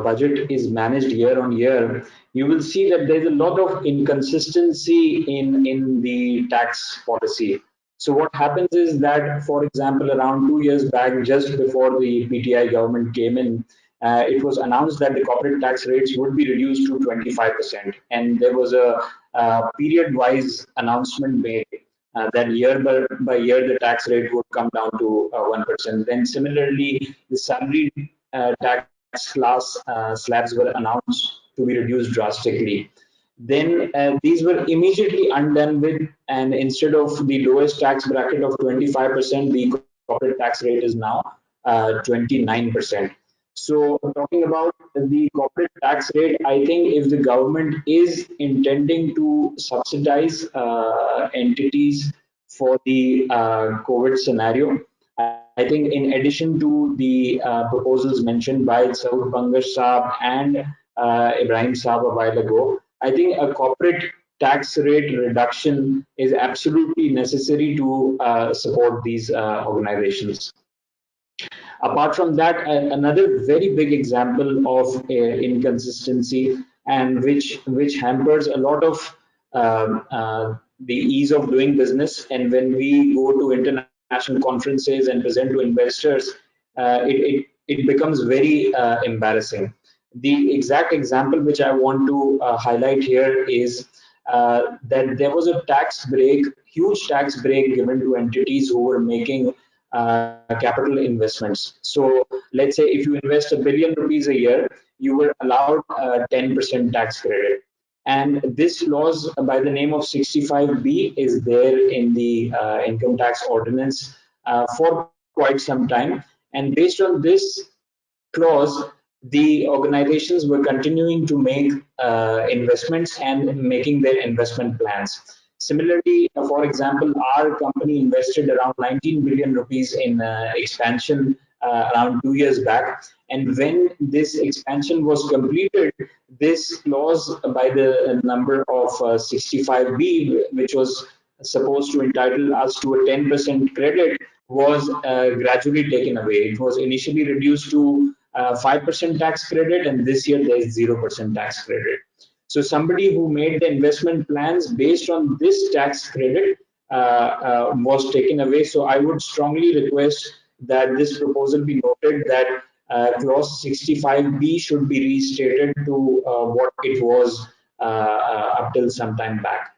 budget is managed year on year. You will see that there's a lot of inconsistency in the tax policy. So what happens is that, for example, around 2 years back, just before the PTI government came in, it was announced that the corporate tax rates would be reduced to 25%, and there was a period-wise announcement made. That year by year the tax rate would come down to 1%. Then similarly, the salary tax slabs were announced to be reduced drastically. Then these were immediately undone with, and instead of the lowest tax bracket of 25%, the corporate tax rate is now 29%. So talking about the corporate tax rate, I think if the government is intending to subsidize entities for the COVID scenario, I think in addition to the proposals mentioned by Saud Bangash Saab and Ibrahim Saab a while ago, I think a corporate tax rate reduction is absolutely necessary to support these organizations. Apart from that, another very big example of inconsistency, and which hampers a lot of the ease of doing business, and when we go to international conferences and present to investors, it becomes very embarrassing. The exact example which I want to highlight here is that there was a tax break, huge tax break given to entities who were making capital investments. So let's say if you invest ₹1 billion a year, you were allowed 10% tax credit. And this laws by the name of 65B is there in the income tax ordinance for quite some time. And based on this clause, the organizations were continuing to make investments and making their investment plans. Similarly, for example, our company invested around ₹19 billion in expansion around 2 years back, And when this expansion was completed, this clause by the number of 65B, which was supposed to entitle us to a 10% credit, was gradually taken away. It was initially reduced to 5% tax credit, and this year there is 0% tax credit. So somebody who made the investment plans based on this tax credit was taken away. So I would strongly request that this proposal be noted that clause 65B should be restated to what it was up till some time back.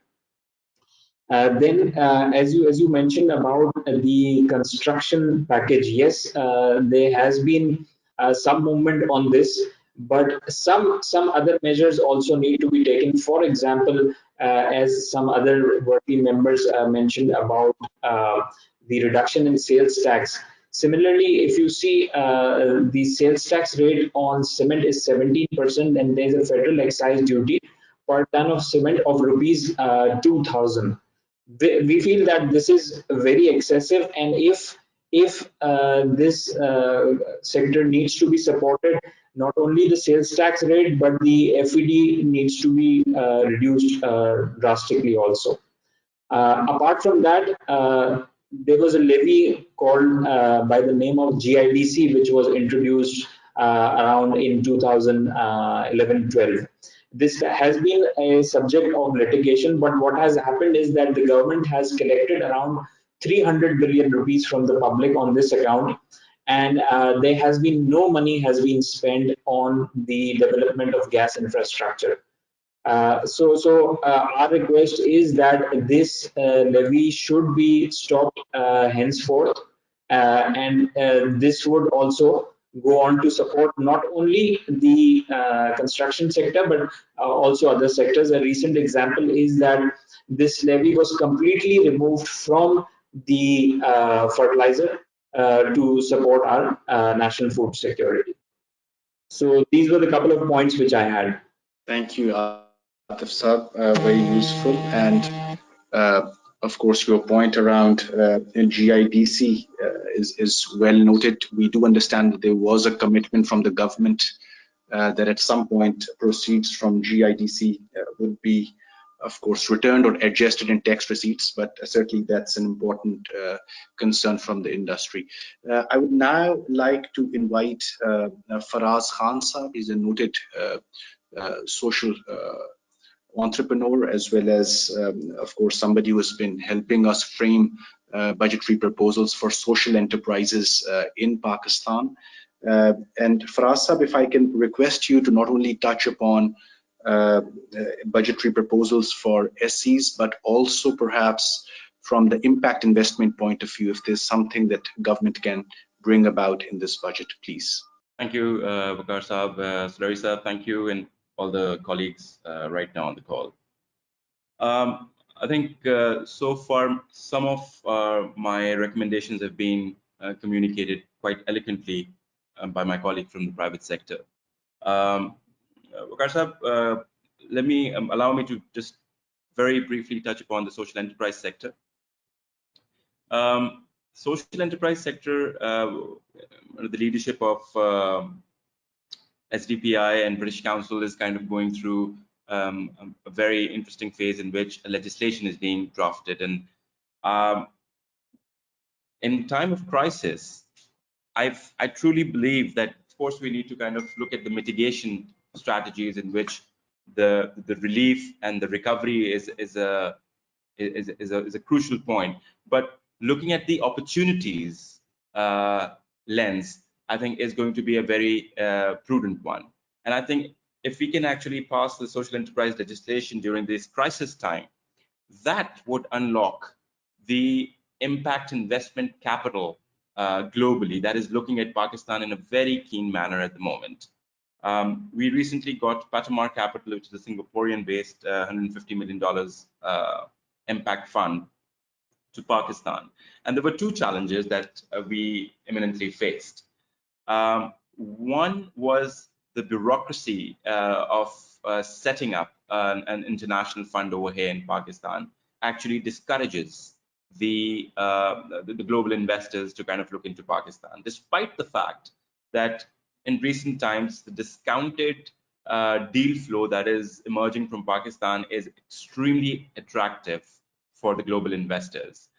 Then, as you mentioned about the construction package, yes, there has been some movement on this, but some other measures also need to be taken. For example, as some other working members mentioned about the reduction in sales tax. Similarly, if you see the sales tax rate on cement is 17%, and there's a federal excise duty per ton of cement of rupees 2,000. We feel that this is very excessive, and if this sector needs to be supported, not only the sales tax rate but the FED needs to be reduced drastically also. Apart from that, there was a levy called by the name of GIDC, which was introduced around in 2011-12. This has been a subject of litigation, but what has happened is that the government has collected around 300 billion rupees from the public on this account, and there has been no money has been spent on the development of gas infrastructure. Our request is that this levy should be stopped henceforth, and this would also go on to support not only the construction sector but also other sectors. A recent example is that this levy was completely removed from the fertilizer to support our national food security. So these were the couple of points which I had. Thank you, Atif Saab. Very useful. And of course, your point around GIDC is well noted. We do understand that there was a commitment from the government that at some point proceeds from GIDC would be, of course, returned or adjusted in tax receipts, but certainly that's an important concern from the industry. I would now like to invite Faraz Khan Saab. He's a noted social entrepreneur, as well as, of course, somebody who has been helping us frame budgetary proposals for social enterprises in Pakistan. And Faraz Saab, if I can request you to not only touch upon budgetary proposals for SCs, but also perhaps from the impact investment point of view, if there's something that government can bring about in this budget, please. Thank you, Waqar Saab, Slurry Saab, thank you, and all the colleagues right now on the call. I think so far some of my recommendations have been communicated quite eloquently by my colleague from the private sector. Waqar Saab, let me allow me to just very briefly touch upon the social enterprise sector. Social enterprise sector, the leadership of SDPI and British Council is kind of going through a very interesting phase in which legislation is being drafted. And in time of crisis, I truly believe that, of course, we need to kind of look at the mitigation strategies in which the relief and the recovery is a crucial point. But looking at the opportunities lens, I think is going to be a very prudent one. And I think if we can actually pass the social enterprise legislation during this crisis time, that would unlock the impact investment capital globally that is looking at Pakistan in a very keen manner at the moment. We recently got Patamar Capital, which is a Singaporean-based $150 million impact fund to Pakistan. And there were two challenges that we imminently faced. One was the bureaucracy of setting up an international fund over here in Pakistan actually discourages the global investors to kind of look into Pakistan, despite the fact that in recent times, the discounted deal flow that is emerging from Pakistan is extremely attractive for the global investors.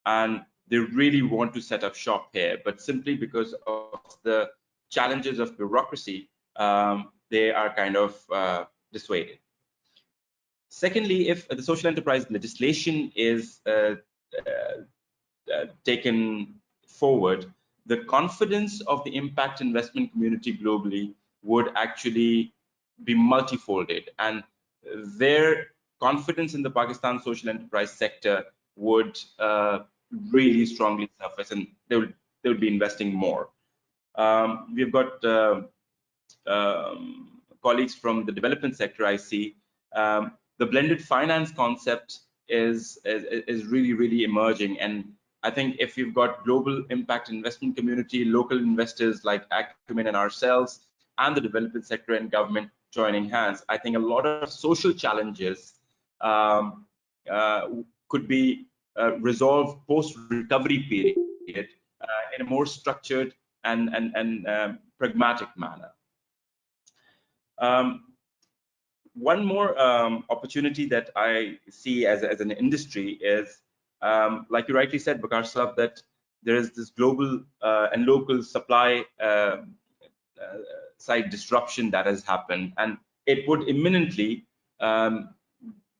And they really want to set up shop here, but simply because of the challenges of bureaucracy, they are kind of dissuaded. Secondly, if the social enterprise legislation is taken forward, the confidence of the impact investment community globally would actually be multifolded, and their confidence in the Pakistan social enterprise sector would really strongly surface, and they would be investing more. We've got colleagues from the development sector. I see the blended finance concept is really emerging, and I think if you've got global impact investment community, local investors like Acumen and ourselves, and the development sector and government joining hands, I think a lot of social challenges could be resolved post-recovery period in a more structured and pragmatic manner. One more opportunity that I see as an industry is, like you rightly said, Bakar Saab, that there is this global and local supply side disruption that has happened, and it would imminently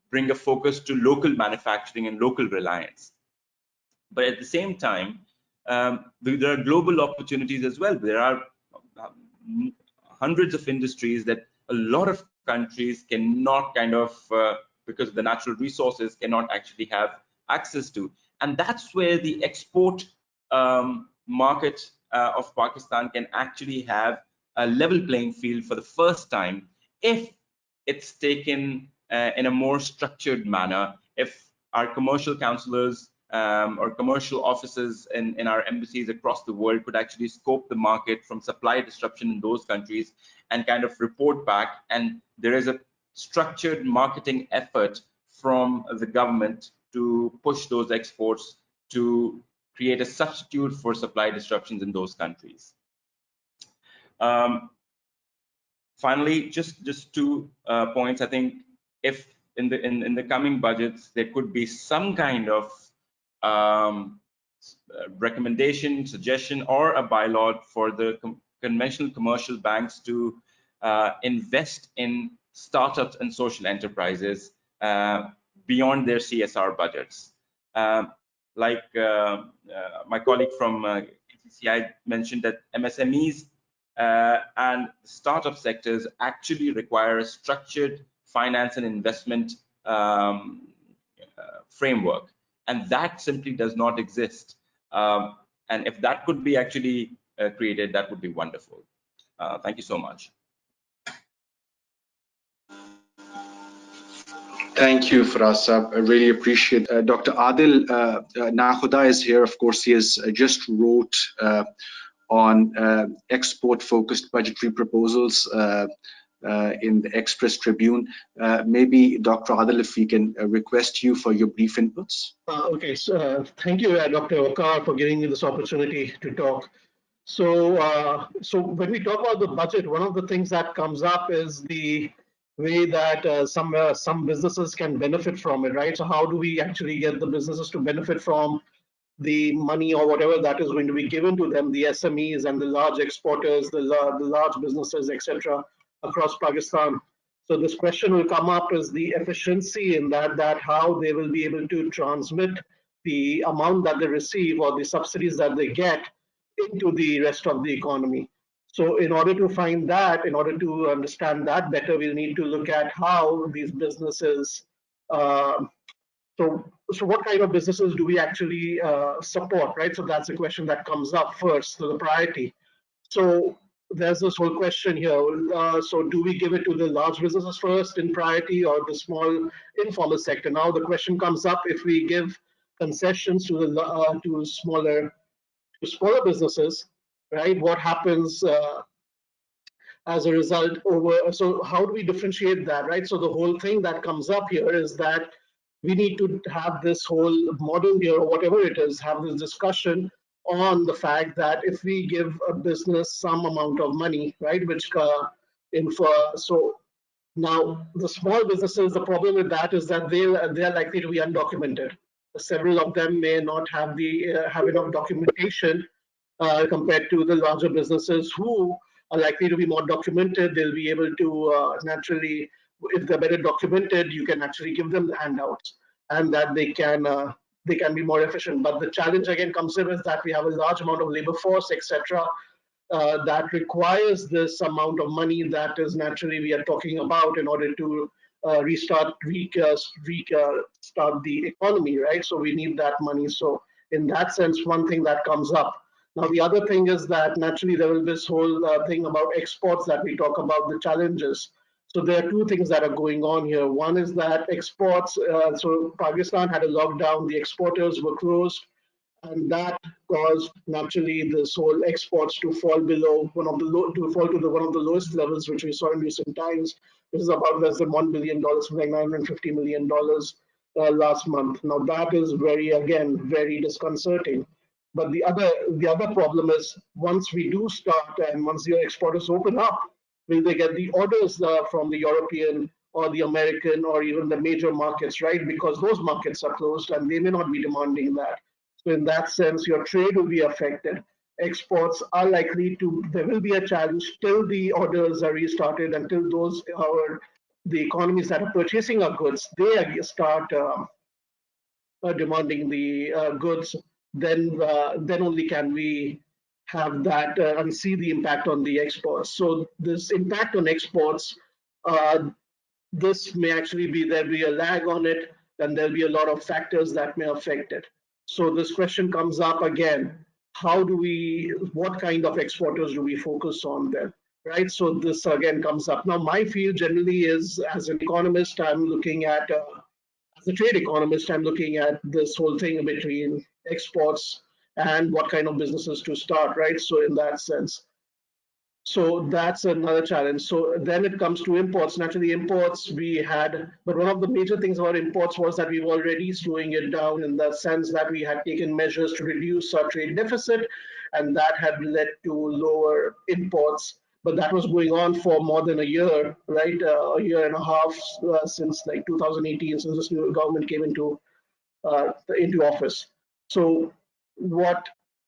bring a focus to local manufacturing and local reliance. But at the same time, there are global opportunities as well. There are hundreds of industries that a lot of countries cannot because of the natural resources, cannot actually have access to. And that's where the export market of Pakistan can actually have a level playing field for the first time if it's taken in a more structured manner, if our commercial counselors or commercial offices in our embassies across the world could actually scope the market from supply disruption in those countries and kind of report back, and there is a structured marketing effort from the government to push those exports to create a substitute for supply disruptions in those countries. Finally, just 2 points. I think if in the coming budgets there could be some kind of recommendation, suggestion, or a bylaw for the conventional commercial banks to invest in startups and social enterprises beyond their CSR budgets. Like my colleague from KCCI mentioned, that MSMEs and startup sectors actually require a structured finance and investment framework, and that simply does not exist. And if that could be actually created, that would be wonderful. Thank you so much. Thank you, Faraz Saab. I really appreciate it. Dr. Adil Nakhuda is here. Of course, he has just wrote on export-focused budgetary proposals in the Express Tribune. Maybe Dr. Adil, if we can request you for your brief inputs. Okay, so thank you, Dr. Wakar, for giving me this opportunity to talk. So, so when we talk about the budget, one of the things that comes up is the way that some businesses can benefit from it, right? So how do we actually get the businesses to benefit from the money or whatever that is going to be given to them, the SMEs and the large exporters, the large businesses, etc., across Pakistan? So this question will come up is the efficiency in that how they will be able to transmit the amount that they receive or the subsidies that they get into the rest of the economy. So in order to find that, in order to understand that better, we'll need to look at how these businesses, so what kind of businesses do we actually support, right? So that's the question that comes up first, so the priority. So there's this whole question here. So do we give it to the large businesses first in priority or the small informal sector? Now the question comes up, if we give concessions to the to smaller businesses, right? What happens as a result over? So how do we differentiate that, right? So the whole thing that comes up here is that we need to have this whole model here, or whatever it is, have this discussion on the fact that if we give a business some amount of money, right, which so now the small businesses, the problem with that is that they're likely to be undocumented. Several of them may not have have enough documentation compared to the larger businesses who are likely to be more documented. They'll be able to naturally, if they're better documented, you can actually give them the handouts, and that they can be more efficient. But the challenge again comes in is that we have a large amount of labor force, etc., that requires this amount of money that is naturally we are talking about in order to restart the economy, right? So we need that money. So in that sense, one thing that comes up. Now the other thing is that naturally there will be this whole thing about exports that we talk about, the challenges. So there are two things that are going on here. One is that exports. So Pakistan had a lockdown. The exporters were closed, and that caused naturally this whole exports to fall below one of the one of the lowest levels which we saw in recent times. This is about less than $1 billion, like $950 million last month. Now that is very disconcerting. But the other problem is once we do start and once the exporters open up, will they get the orders from the European or the American or even the major markets, right? Because those markets are closed and they may not be demanding that. So in that sense, your trade will be affected. Exports are likely to, there will be a challenge till the orders are restarted, until the economies that are purchasing our goods, they start demanding the goods, then only can we have that and see the impact on the exports. So this impact on exports, this may actually there'll be a lag on it, and there'll be a lot of factors that may affect it. So this question comes up again, what kind of exporters do we focus on then, right? So this again comes up. Now my field generally is, as an economist, I'm looking at, as a trade economist, I'm looking at this whole thing between exports and what kind of businesses to start, right? So in that sense. So that's another challenge. So then it comes to imports. Naturally, imports but one of the major things about imports was that we were already slowing it down in the sense that we had taken measures to reduce our trade deficit, and that had led to lower imports. But that was going on for more than a year, right? A year and a half since like 2018, since this new government came into office. So what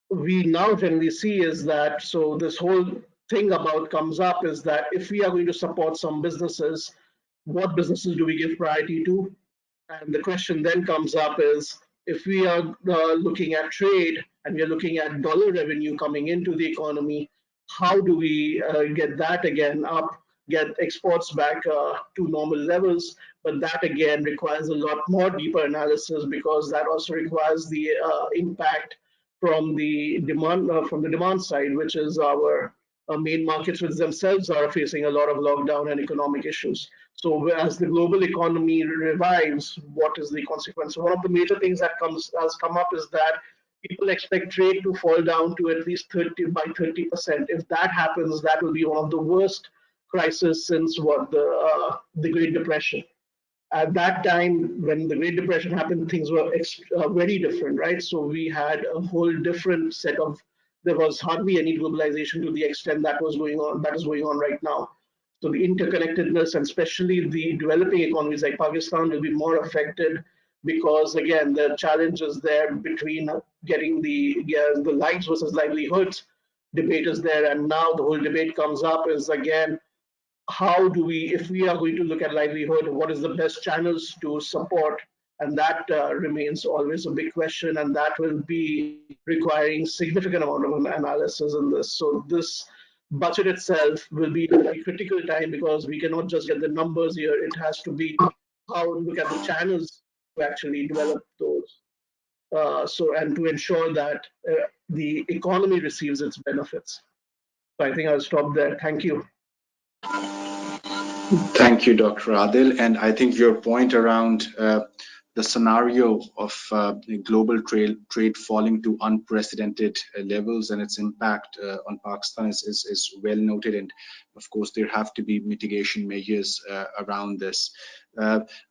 we now generally see is that, so this whole thing about comes up is that if we are going to support some businesses, what businesses do we give priority to? And the question then comes up is, if we are looking at trade and we are looking at dollar revenue coming into the economy, how do we get that again up, get exports back to normal levels? But that again requires a lot more deeper analysis, because that also requires the impact from the demand side, which is our main markets, which themselves are facing a lot of lockdown and economic issues. So as the global economy revives, what is the consequence? So one of the major things that has come up is that people expect trade to fall down to at least 30%. If that happens, that will be one of the worst crises since the Great Depression. At that time, when the Great Depression happened, things were very different, right? So we had a whole different set of, there was hardly any globalization to the extent that is going on right now. So the interconnectedness, and especially the developing economies like Pakistan, will be more affected, because again, the challenge is there between getting the lives versus livelihoods debate is there. And now the whole debate comes up is again, how do we, if we are going to look at livelihood, what is the best channels to support? And that remains always a big question, and that will be requiring significant amount of analysis in this. So this budget itself will be a critical time, because we cannot just get the numbers here. It has to be how look at the channels to actually develop those. And to ensure that the economy receives its benefits. So I think I'll stop there. Thank you. Thank you, Dr. Adil. And I think your point around the scenario of global trade falling to unprecedented levels and its impact on Pakistan is well noted. And of course, there have to be mitigation measures around this.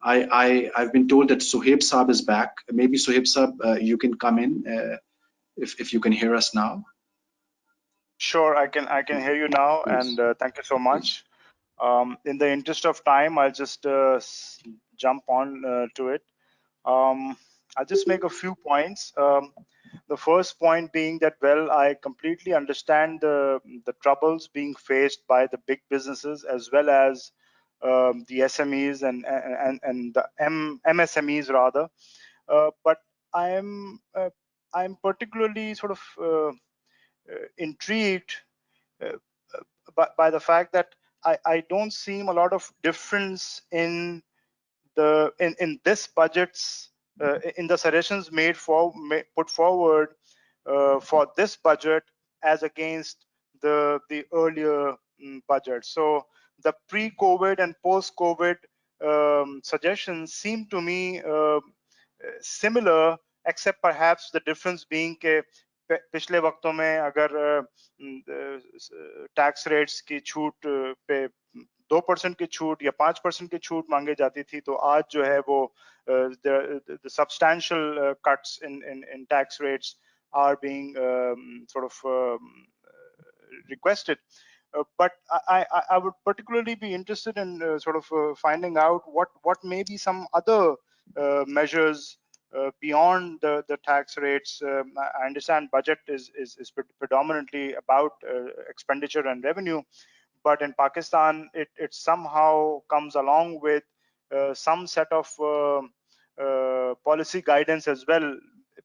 I've been told that Suhaib Saab is back. Maybe Suhaib Saab, you can come in. if you can hear us now. Sure, I can hear you now, and thank you so much. In the interest of time, I'll just jump on to it. I'll just make a few points. The first point being that, well, I completely understand the troubles being faced by the big businesses as well as the SMEs and the MSMEs rather. But I'm particularly sort of intrigued by the fact that I don't see a lot of difference in this budget's in the suggestions put forward for this budget as against the earlier budget. So the pre-COVID and post-COVID suggestions seem to me similar, except perhaps the difference being कि पिछले वक्तों में अगर tax rates की छूट पे 2% की छूट या 5% की छूट मांगे जाती थी, तो आज जो है वो the substantial cuts in tax rates are being sort of requested. But I would particularly be interested in sort of finding out what may be some other measures beyond the tax rates. I understand budget is predominantly about expenditure and revenue, but in Pakistan it somehow comes along with some set of policy guidance as well,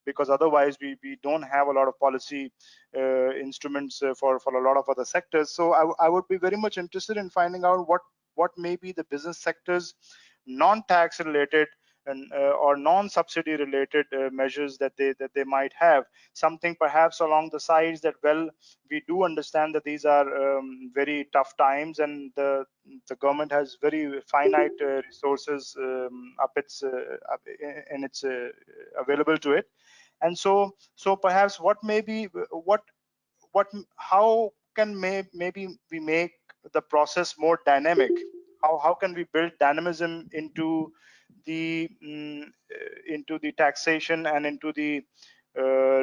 because otherwise we don't have a lot of policy instruments for a lot of other sectors. So I would be very much interested in finding out what may be the business sectors non-tax related and or non-subsidy related measures that they might have. Something perhaps along the sides that, well, we do understand that these are very tough times, and the government has very finite resources in its available to it. And so perhaps how can maybe we make the process more dynamic? How can we build dynamism into the taxation and into the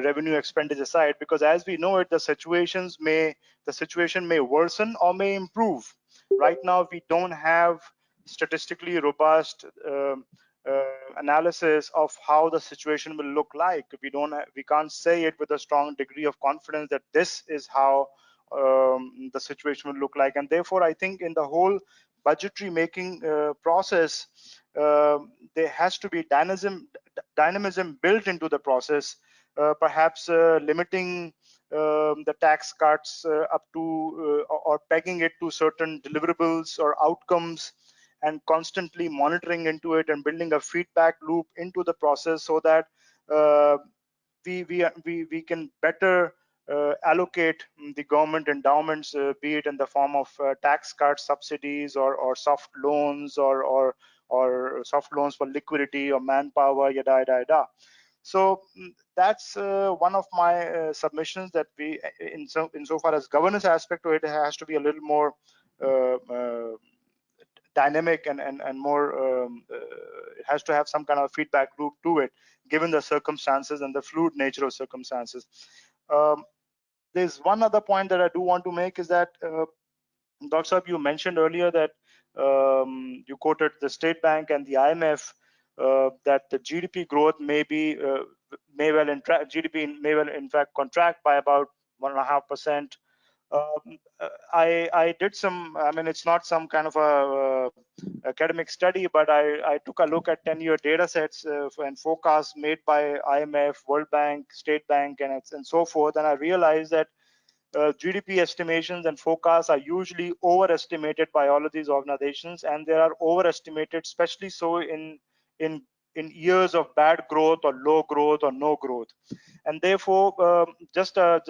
revenue expenditure side? Because as we know it, the situation may worsen or may improve. Right now we don't have statistically robust analysis of how the situation will look like. We can't say it with a strong degree of confidence that this is how the situation will look like. And therefore I think in the whole budgetary making process, there has to be dynamism built into the process, perhaps limiting the tax cuts up to or pegging it to certain deliverables or outcomes, and constantly monitoring into it and building a feedback loop into the process, so that we can better allocate the government endowments, be it in the form of tax cuts, subsidies, or soft loans, or soft loans for liquidity or manpower, yada yada yada. So that's one of my submissions, that we, insofar as governance aspect to it, has to be a little more dynamic and more it has to have some kind of feedback loop to it, given the circumstances and the fluid nature of circumstances. There's one other point that I do want to make, is that Dr. Saab, you mentioned earlier that you quoted the State Bank and the IMF, that the GDP growth may well in fact contract by about 1.5%. I did some, I mean, it's not some kind of a academic study, but I took a look at 10-year data sets and forecasts made by IMF, World Bank, State Bank, and so forth, and I realized that GDP estimations and forecasts are usually overestimated by all of these organizations, and they are overestimated, especially so in years of bad growth or low growth or no growth. And therefore, just as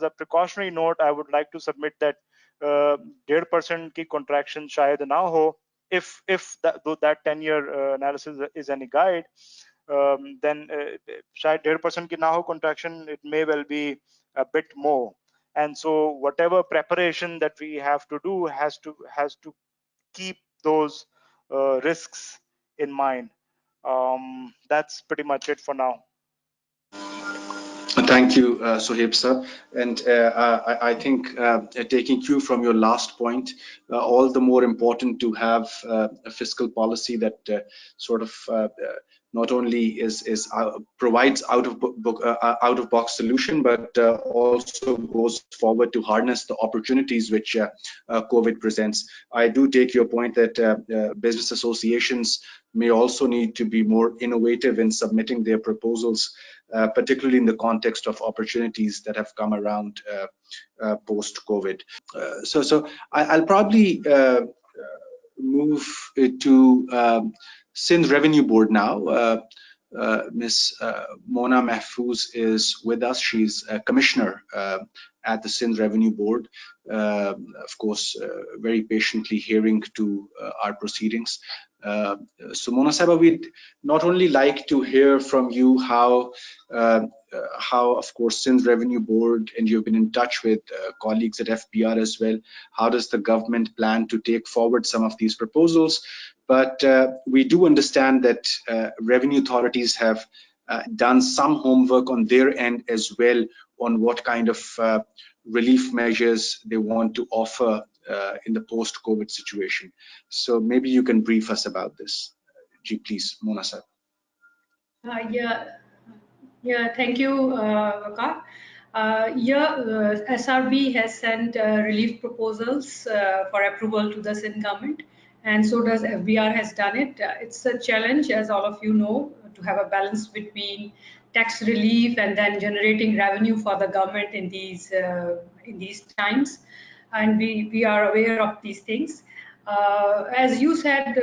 a precautionary note, I would like to submit that 1.5% की contraction शायद ना हो, if that 10-year analysis is any guide, then शायद 1.5% की ना हो contraction, it may well be a bit more. And so whatever preparation that we have to do has to keep those risks in mind. That's pretty much it for now. Thank you, Sohaib sir. And I think taking cue from your last point, all the more important to have a fiscal policy that sort of not only is provides out of box solution, but also goes forward to harness the opportunities which COVID presents. I do take your point that business associations may also need to be more innovative in submitting their proposals, particularly in the context of opportunities that have come around post-COVID. So I'll probably move to Sindh Revenue Board now. Ms. Mona Mahfouz is with us. She's a commissioner at the Sindh Revenue Board. Of course, very patiently hearing to our proceedings. So Mona Saba, we'd not only like to hear from you how of course Sindh Revenue Board, and you've been in touch with colleagues at FBR as well, how does the government plan to take forward some of these proposals? But we do understand that revenue authorities have done some homework on their end as well on what kind of relief measures they want to offer in the post-COVID situation. So maybe you can brief us about this. Ji, please, Mona sir. Yeah, thank you, Waqar. SRB has sent relief proposals for approval to the Sindh government, and so does FBR has done it. It's a challenge, as all of you know, to have a balance between tax relief and then generating revenue for the government in these times, and we are aware of these things. As you said,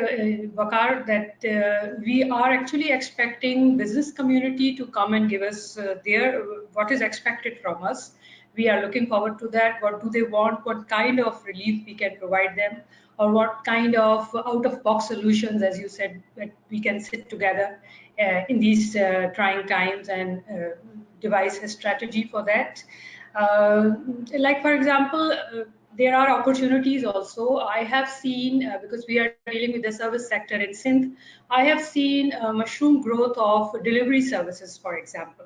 Waqar, that we are actually expecting business community to come and give us what is expected from us. We are looking forward to that. What do they want? What kind of relief we can provide them, or what kind of out-of-box solutions, as you said, that we can sit together in these trying times and devise a strategy for that. Like for example, there are opportunities also. I have seen, because we are dealing with the service sector in Sindh, I have seen mushroom growth of delivery services, for example.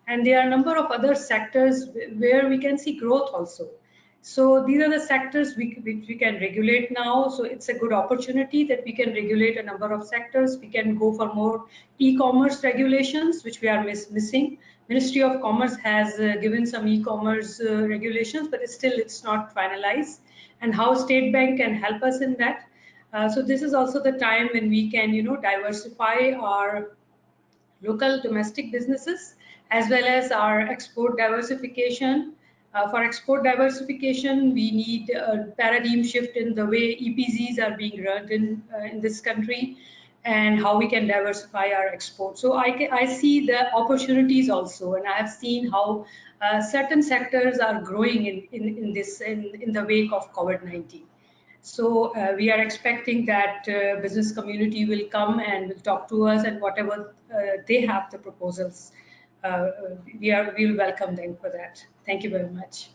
And there are a number of other sectors where we can see growth also. So these are the sectors which we can regulate now. So it's a good opportunity that we can regulate a number of sectors. We can go for more e-commerce regulations, which we are missing. Ministry of Commerce has given some e-commerce regulations, but it's not finalized. And how State Bank can help us in that. So this is also the time when we can, diversify our local domestic businesses as well as our export diversification. For export diversification, we need a paradigm shift in the way EPZs are being run in this country, and how we can diversify our export. So I see the opportunities also, and I have seen how certain sectors are growing in the wake of COVID-19. So we are expecting that business community will come and will talk to us, and whatever they have the proposals, we'll welcome them for that. Thank you very much.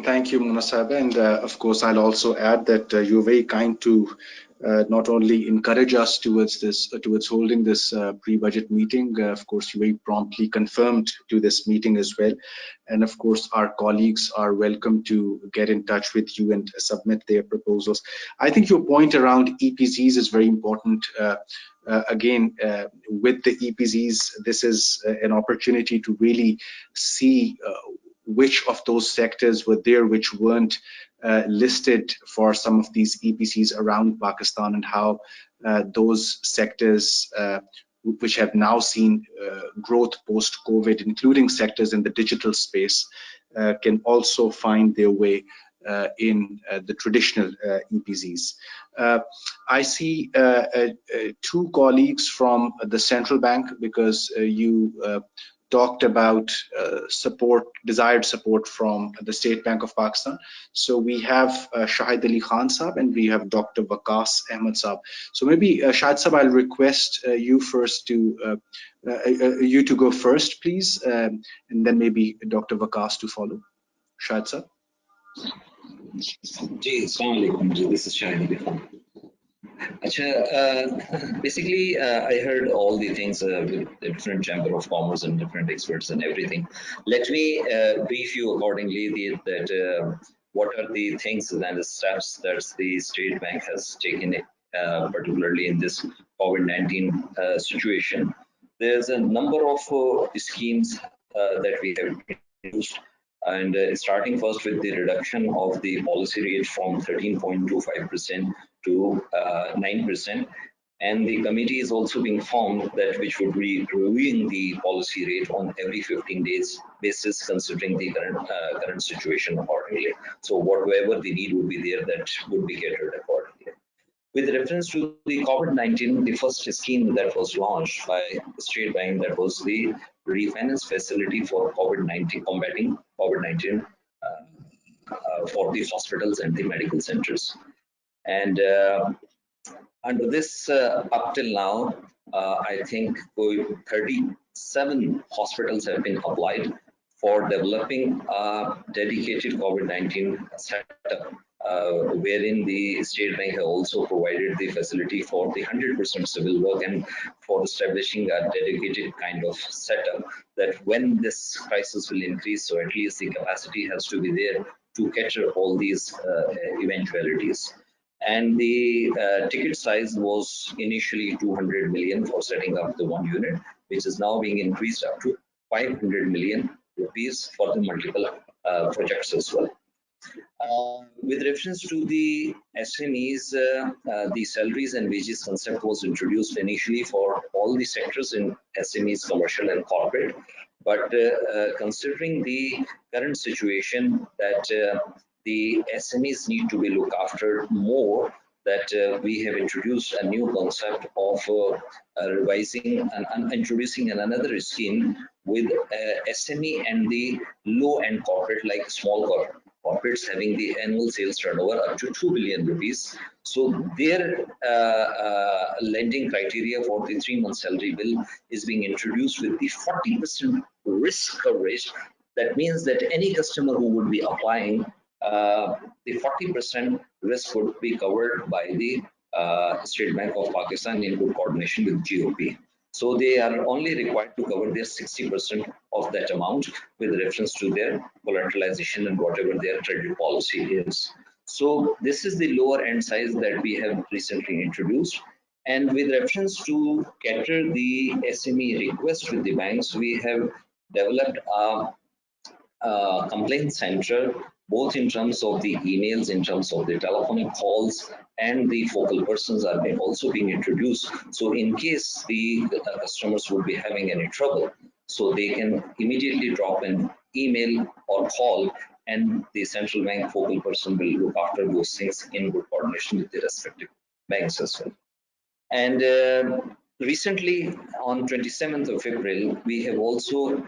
Thank you, Mona Saba. And of course, I'll also add that you're very kind to not only encourage us towards holding this pre-budget meeting. Of course, you very promptly confirmed to this meeting as well. And of course, our colleagues are welcome to get in touch with you and submit their proposals. I think your point around EPZs is very important. Again, with the EPZs, this is an opportunity to really see which of those sectors were there which weren't listed for some of these EPCs around Pakistan, and how those sectors which have now seen growth post-COVID, including sectors in the digital space, can also find their way in the traditional EPZs. I see two colleagues from the central bank, because you talked about desired support from the State Bank of Pakistan. So we have Shahid Ali Khan Saab, and we have Dr. Waqas Ahmed Saab. So maybe Shahid Saab, I'll request you to go first, please, and then maybe Dr. Waqas to follow. Shahid Saab. Ji, Assalamu alaikum. This is Shahid Ali Khan. Basically, I heard all the things with the different chamber of commerce and different experts and everything. Let me brief you accordingly that what are the things and the steps that the State Bank has taken, particularly in this COVID-19 situation. There's a number of schemes that we have introduced, and starting first with the reduction of the policy rate from 13.25% to 9%. And the committee is also being formed that which would be reviewing the policy rate on every 15 days basis, considering the current situation accordingly. So whatever the need would be there, that would be catered accordingly. With reference to the COVID-19, the first scheme that was launched by the State Bank, that was the refinance facility for COVID-19, combating COVID-19 for the hospitals and the medical centers. And under this, up till now, I think 37 hospitals have been applied for developing a dedicated COVID-19 setup, wherein the State Bank has also provided the facility for the 100% civil work and for establishing a dedicated kind of setup that when this crisis will increase, so at least the capacity has to be there to cater all these eventualities. And the ticket size was initially 200 million for setting up the one unit, which is now being increased up to 500 million rupees for the multiple projects as well. With reference to the SMEs, the salaries and wages concept was introduced initially for all the sectors in SMEs, commercial and corporate. But considering the current situation that the SMEs need to be looked after more, that we have introduced a new concept of revising and introducing another scheme with SME and the low-end corporate, like small corporates having the annual sales turnover up to 2 billion rupees. So their lending criteria for the 3-month salary bill is being introduced with the 40% risk coverage. That means that any customer who would be applying, the 40% risk would be covered by the State Bank of Pakistan in good coordination with GOP. So they are only required to cover their 60% of that amount with reference to their collateralization and whatever their credit policy is. So this is the lower end size that we have recently introduced. And with reference to cater the SME request with the banks, we have developed a complaint center, both in terms of the emails, in terms of the telephonic calls, and the focal persons are also being introduced. So in case the customers would be having any trouble, so they can immediately drop an email or call, and the central bank focal person will look after those things in good coordination with the respective banks as well. And recently, on 27th of April, we have also,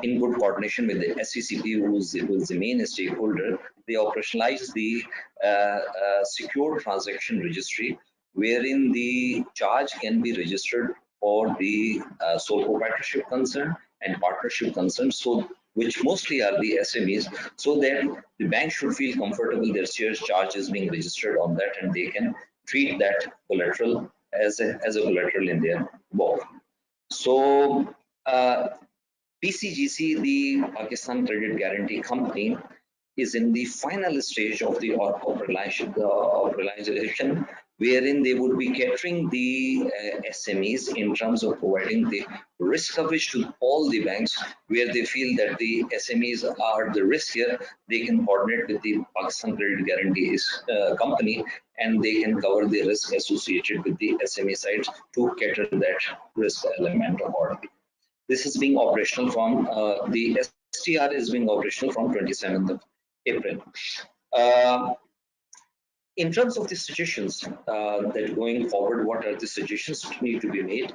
in good coordination with the SECP, who is the main stakeholder, they operationalized the secure transaction registry, wherein the charge can be registered for the sole proprietorship concern and partnership concern, so which mostly are the SMEs, so that the bank should feel comfortable their charge is being registered on that, and they can treat that collateral as a collateral in their book. So PCGC, the Pakistan Credit Guarantee Company, is in the final stage of the operationalization, wherein they would be catering the SMEs in terms of providing the risk coverage to all the banks, where they feel that the SMEs are the risk here. They can coordinate with the Pakistan Credit Guarantee Company, and they can cover the risk associated with the SME side to cater that risk element accordingly. This is being operational from the STR is being operational from 27th of April. In terms of the suggestions that going forward, what are the suggestions that need to be made?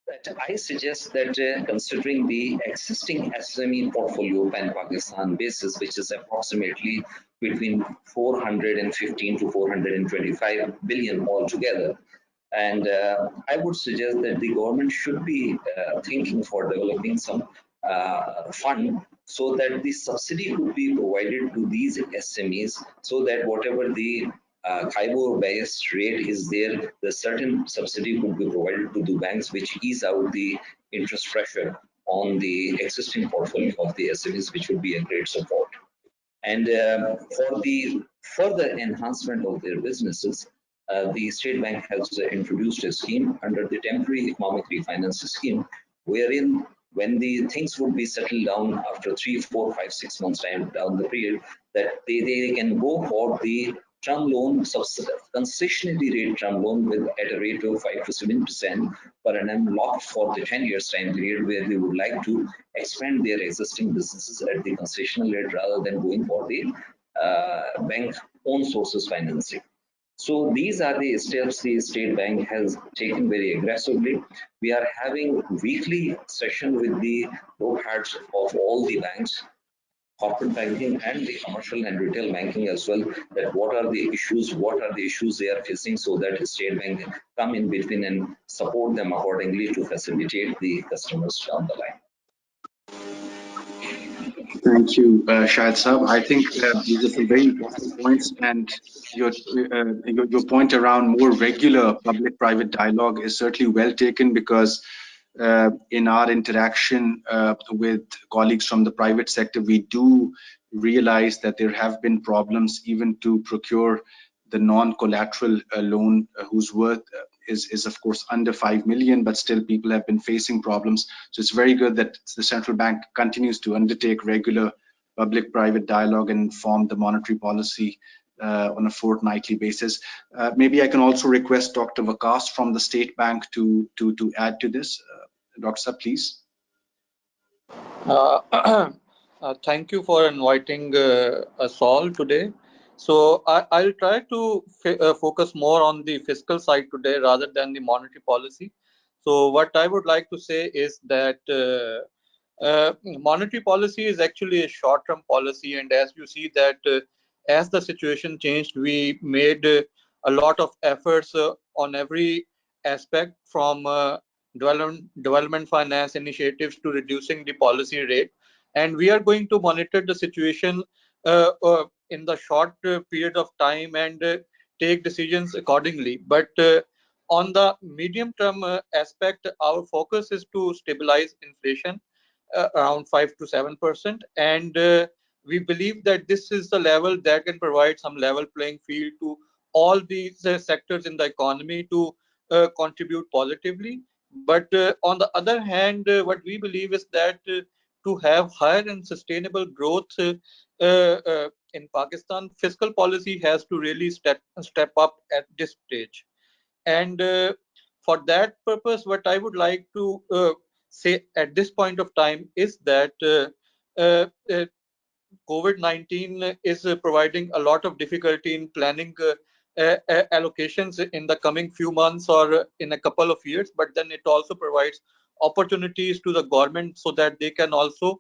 That I suggest that considering the existing SME portfolio pan-Pakistan basis, which is approximately between 415 to 425 billion altogether, and I would suggest that the government should be thinking for developing some fund so that the subsidy could be provided to these SMEs, so that whatever the KIBOR-based rate is there, the certain subsidy could be provided to the banks which ease out the interest pressure on the existing portfolio of the SMEs, which would be a great support. And for the further enhancement of their businesses, the State Bank has introduced a scheme under the temporary economic refinance scheme, wherein when the things would be settled down after 3, 4, 5, 6 months time down the period, that they can go for the term loan, concessionary rate term loan with at a rate of 5 to 7% per annum, locked for the 10 years time period, where they would like to expand their existing businesses at the concessional rate rather than going for the bank own sources financing. So these are the steps the State Bank has taken very aggressively. We are having weekly session with the group heads of all the banks, corporate banking and the commercial and retail banking as well, that what are the issues they are facing, so that the State Bank come in between and support them accordingly to facilitate the customers down the line. Thank you, Shahid Saab. I think these are some very important points, and your point around more regular public-private dialogue is certainly well taken, because in our interaction with colleagues from the private sector, we do realize that there have been problems even to procure the non-collateral loan whose worth is of course under 5 million, but still people have been facing problems. So it's very good that the central bank continues to undertake regular public-private dialogue and inform the monetary policy on a fortnightly basis. Maybe I can also request Dr. Waqas from the State Bank to add to this. Dr. Saab, please. Thank you for inviting us all today. So I'll try to focus more on the fiscal side today rather than the monetary policy. So what I would like to say is that monetary policy is actually a short-term policy, and as you see that as the situation changed, we made a lot of efforts on every aspect, from development finance initiatives to reducing the policy rate, and we are going to monitor the situation in the short period of time and take decisions accordingly. But on the medium term aspect, our focus is to stabilize inflation around 5 to 7%, and we believe that this is the level that can provide some level playing field to all these sectors in the economy to contribute positively. But on the other hand, what we believe is that to have higher and sustainable growth in Pakistan, fiscal policy has to really step up at this stage. And for that purpose, what I would like to say at this point of time is that COVID-19 is providing a lot of difficulty in planning allocations in the coming few months or in a couple of years, but then it also provides opportunities to the government so that they can also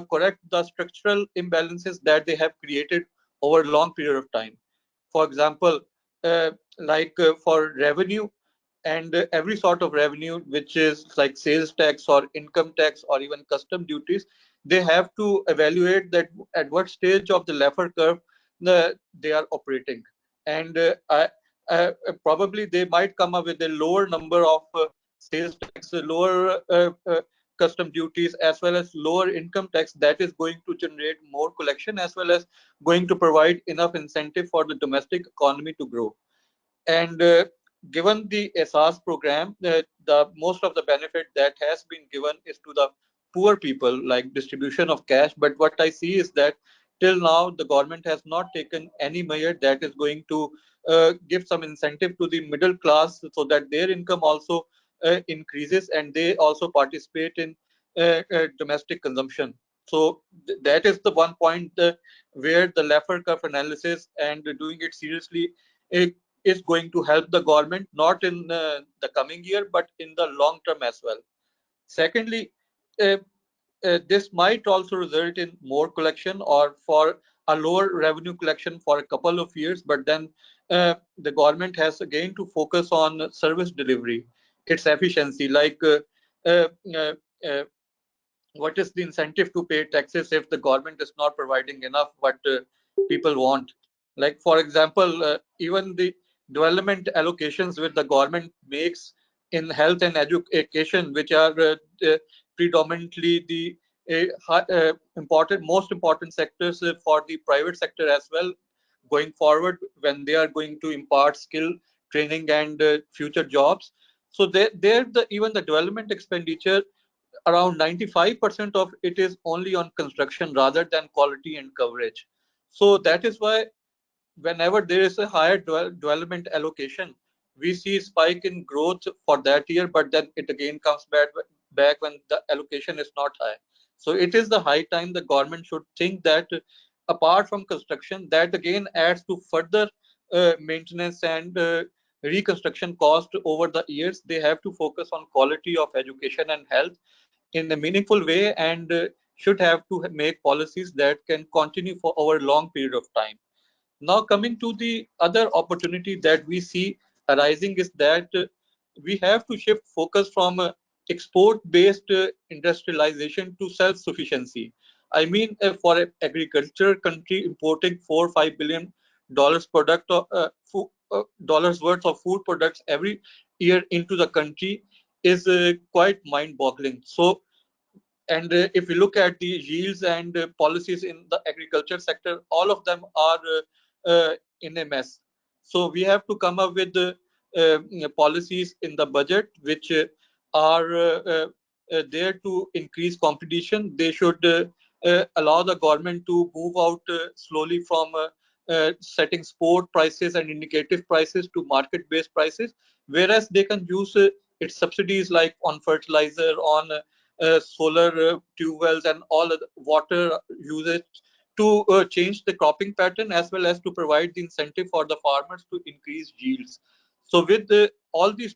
correct the structural imbalances that they have created over a long period of time. For example, for revenue, and every sort of revenue, which is like sales tax or income tax or even custom duties, they have to evaluate that at what stage of the Laffer curve they are operating. And probably they might come up with a lower number of sales tax, lower custom duties, as well as lower income tax, that is going to generate more collection, as well as going to provide enough incentive for the domestic economy to grow. And given the SARS program, the most of the benefit that has been given is to the poor people, like distribution of cash. But what I see is that till now the government has not taken any measure that is going to give some incentive to the middle class, so that their income also increases and they also participate in domestic consumption. So that is the one point where the Laffer curve analysis and doing it seriously is going to help the government, not in the coming year, but in the long term as well. Secondly, this might also result in more collection or for a lower revenue collection for a couple of years, but then the government has again to focus on service delivery, its efficiency, like uh, uh, uh, what is the incentive to pay taxes if the government is not providing enough what people want. Like, for example, even the development allocations which the government makes in health and education, which are predominantly the most important sectors for the private sector as well, going forward when they are going to impart skill training and future jobs. So even the development expenditure, around 95% of it is only on construction rather than quality and coverage. So that is why whenever there is a higher development allocation, we see a spike in growth for that year, but then it again comes back when the allocation is not high. So it is the high time the government should think that apart from construction, that again adds to further maintenance and reconstruction cost over the years. They have to focus on quality of education and health in a meaningful way, and should have to make policies that can continue for over a long period of time. Now, coming to the other opportunity that we see arising is that we have to shift focus from export-based industrialization to self-sufficiency. I mean, for an agriculture country importing $4 or $5 billion dollars worth of food products every year into the country is quite mind-boggling. So, and if we look at the yields and policies in the agriculture sector, all of them are in a mess. So we have to come up with policies in the budget which are there to increase competition. They should allow the government to move out slowly from setting spot prices and indicative prices to market-based prices, whereas they can use its subsidies like on fertilizer, on solar tube wells and all the water usage to change the cropping pattern, as well as to provide the incentive for the farmers to increase yields. So with all these,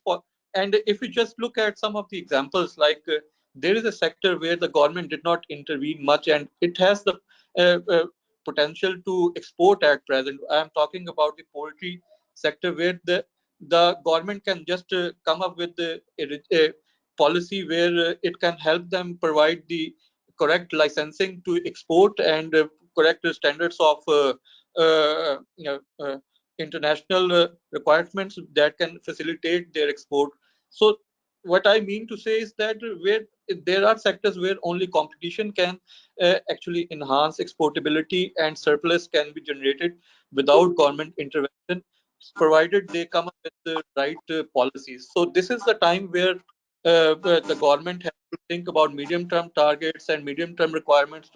and if we just look at some of the examples, like there is a sector where the government did not intervene much, and it has the potential to export at present. I am talking about the poultry sector, where the government can just come up with a policy where it can help them provide the correct licensing to export and correct standards of international requirements that can facilitate their export. So what I mean to say is that where there are sectors where only competition can actually enhance exportability, and surplus can be generated without government intervention, provided they come up with the right policies. So this is the time where the government has to think about medium-term targets and medium-term requirements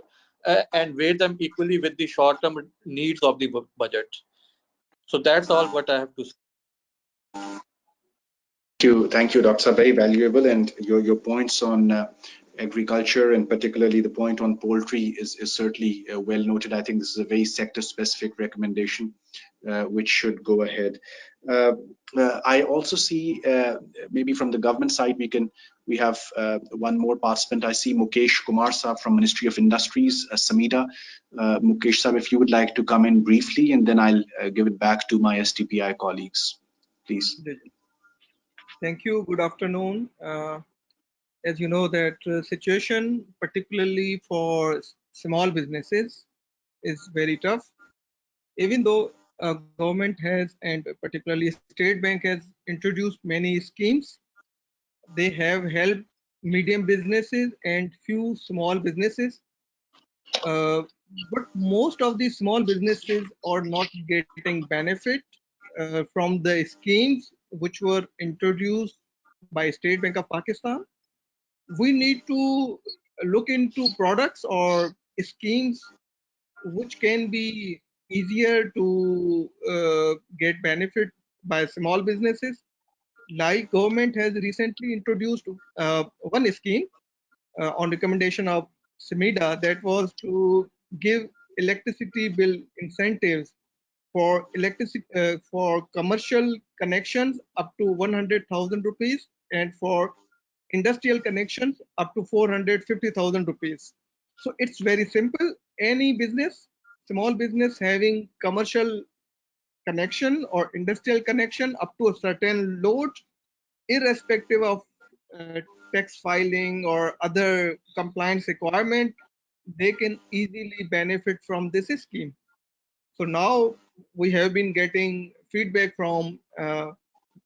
and weigh them equally with the short-term needs of the budget. So that's all what I have to say. Thank you, Dr. Very valuable, and your points on agriculture and particularly the point on poultry is certainly well noted. I think this is a very sector-specific recommendation which should go ahead. I also see maybe from the government side we have one more participant. I see Mukesh Kumar Saab from Ministry of Industries, Samida. Mukesh Saab, if you would like to come in briefly, and then I'll give it back to my STPI colleagues, please. Thank you. Good afternoon. As you know, that situation, particularly for small businesses, is very tough. Even though government has, and particularly State Bank has introduced many schemes, they have helped medium businesses and few small businesses. But most of these small businesses are not getting benefit from the schemes which were introduced by State Bank of Pakistan. We need to look into products or schemes which can be easier to get benefit by small businesses. Like government has recently introduced one scheme on recommendation of SMIDA, that was to give electricity bill incentives for for commercial connections up to 100,000 rupees, and for industrial connections up to 450,000 rupees. So it's very simple. Any business, small business having commercial connection or industrial connection up to a certain load, irrespective of uh, tax filing or other compliance requirement, they can easily benefit from this scheme. So now we have been getting feedback from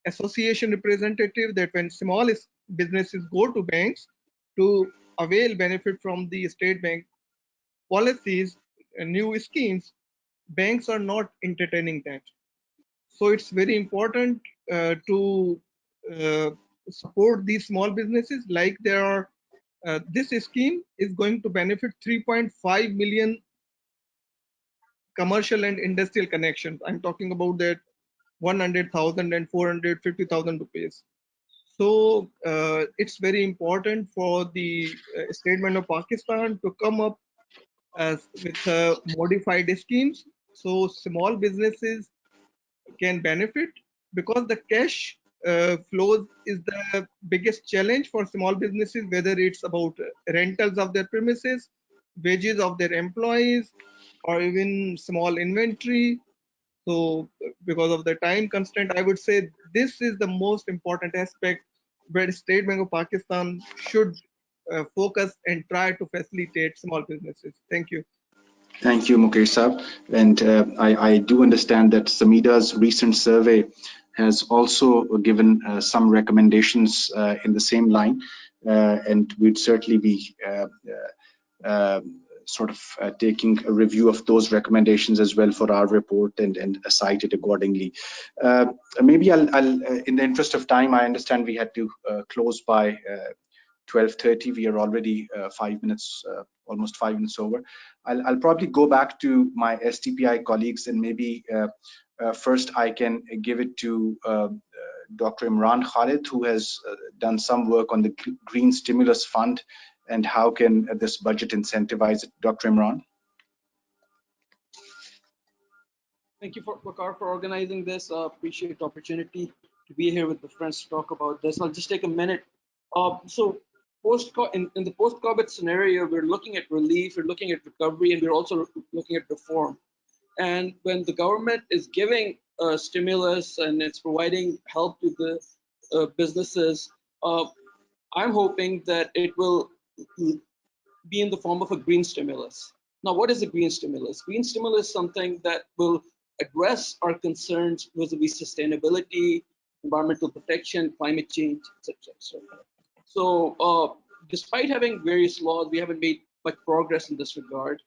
association representative that when small businesses go to banks to avail benefit from the state bank policies and new schemes, banks are not entertaining that. So it's very important to uh, support these small businesses. Like there are, this scheme is going to benefit 3.5 million commercial and industrial connections. I'm talking about that 100,000 and 450,000 rupees. So it's very important for the State Bank of Pakistan to come up with modified schemes so small businesses can benefit, because the cash flows is the biggest challenge for small businesses, whether it's about rentals of their premises, wages of their employees, or even small inventory. So because of the time constraint, I would say this is the most important aspect where State Bank of Pakistan should focus and try to facilitate small businesses. Thank you. Thank you, Mukesh Saab. And I do understand that Samida's recent survey has also given some recommendations in the same line, and we'd certainly be sort of taking a review of those recommendations as well for our report and cite it accordingly. Maybe I'll in the interest of time, I understand we had to close by 12:30. We are already 5 minutes, almost 5 minutes over. I'll probably go back to my STPI colleagues, and maybe first I can give it to Dr. Imran Khalid, who has done some work on the Green Stimulus Fund and how can this budget incentivize it. Dr. Imran. Thank you, Waqar, for organizing this. Appreciate the opportunity to be here with the friends to talk about this. I'll just take a minute. So in the post-COVID scenario, we're looking at relief, we're looking at recovery, and we're also looking at reform. And when the government is giving stimulus and it's providing help to the businesses, I'm hoping that it will be in the form of a green stimulus. Now, what is a green stimulus? Green stimulus is something that will address our concerns vis-a-vis sustainability, environmental protection, climate change, etc. So despite having various laws, we haven't made much progress in this regard.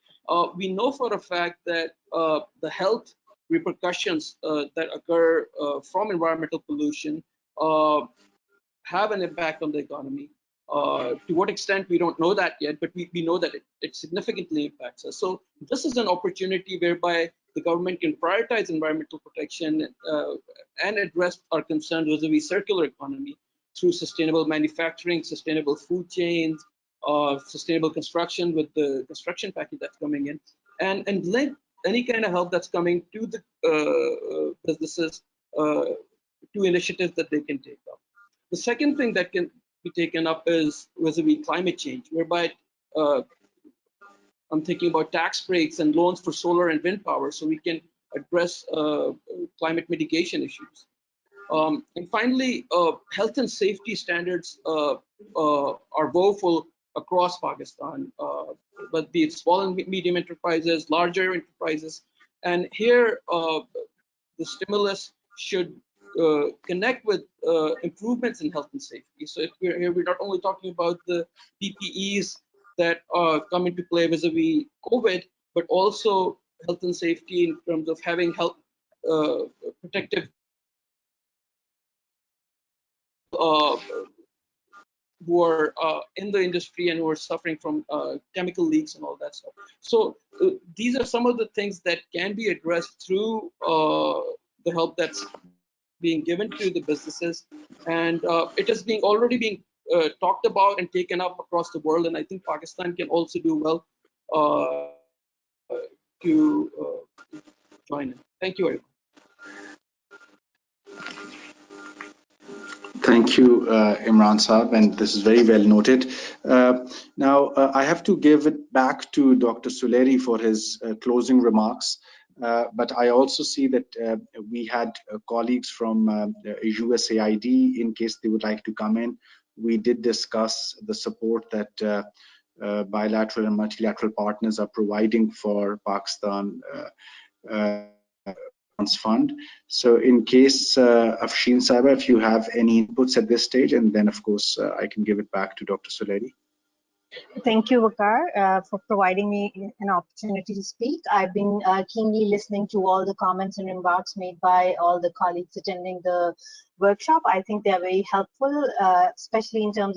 We know for a fact that the health repercussions that occur from environmental pollution have an impact on the economy. To what extent, we don't know that yet, but we know that it significantly impacts us. So this is an opportunity whereby the government can prioritize environmental protection and address our concerns vis-a-vis circular economy through sustainable manufacturing, sustainable food chains, sustainable construction with the construction package that's coming in, and link any kind of help that's coming to the businesses to initiatives that they can take up. The second thing that can be taken up is vis-a-vis climate change, whereby I'm thinking about tax breaks and loans for solar and wind power so we can address climate mitigation issues. And finally, health and safety standards are woeful across Pakistan, but be it small and medium enterprises, larger enterprises. And here, the stimulus should connect with improvements in health and safety. So if we're here, we're not only talking about the PPEs that come into play vis-a-vis COVID, but also health and safety in terms of having health protective who are in the industry and who are suffering from chemical leaks and all that stuff. So these are some of the things that can be addressed through the help that's being given to the businesses, and it is already being talked about and taken up across the world. And I think Pakistan can also do well to join in. Thank you, everyone. Thank you, Imran Saab, and this is very well noted. Now, I have to give it back to Dr. Suleri for his closing remarks. But I also see that we had colleagues from USAID in case they would like to come in. We did discuss the support that bilateral and multilateral partners are providing for Pakistan Fund. So in case of Sheen Saiba, if you have any inputs at this stage, and then of course I can give it back to Dr. Suleri. Thank you, Waqar, for providing me an opportunity to speak. I've been keenly listening to all the comments and remarks made by all the colleagues attending the workshop. I think they are very helpful, especially in terms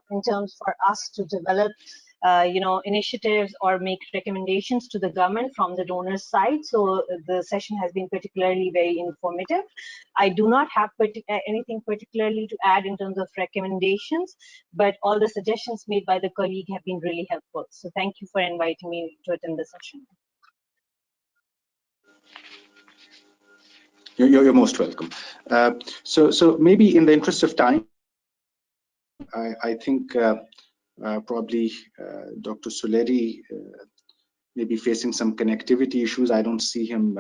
for us to develop initiatives or make recommendations to the government from the donors side. So the session has been particularly very informative. I do not have anything particularly to add in terms of recommendations, but all the suggestions made by the colleague have been really helpful. So thank you for inviting me to attend the session. You're most welcome. So maybe in the interest of time, I think probably Dr. Suleri may be facing some connectivity issues. I don't see him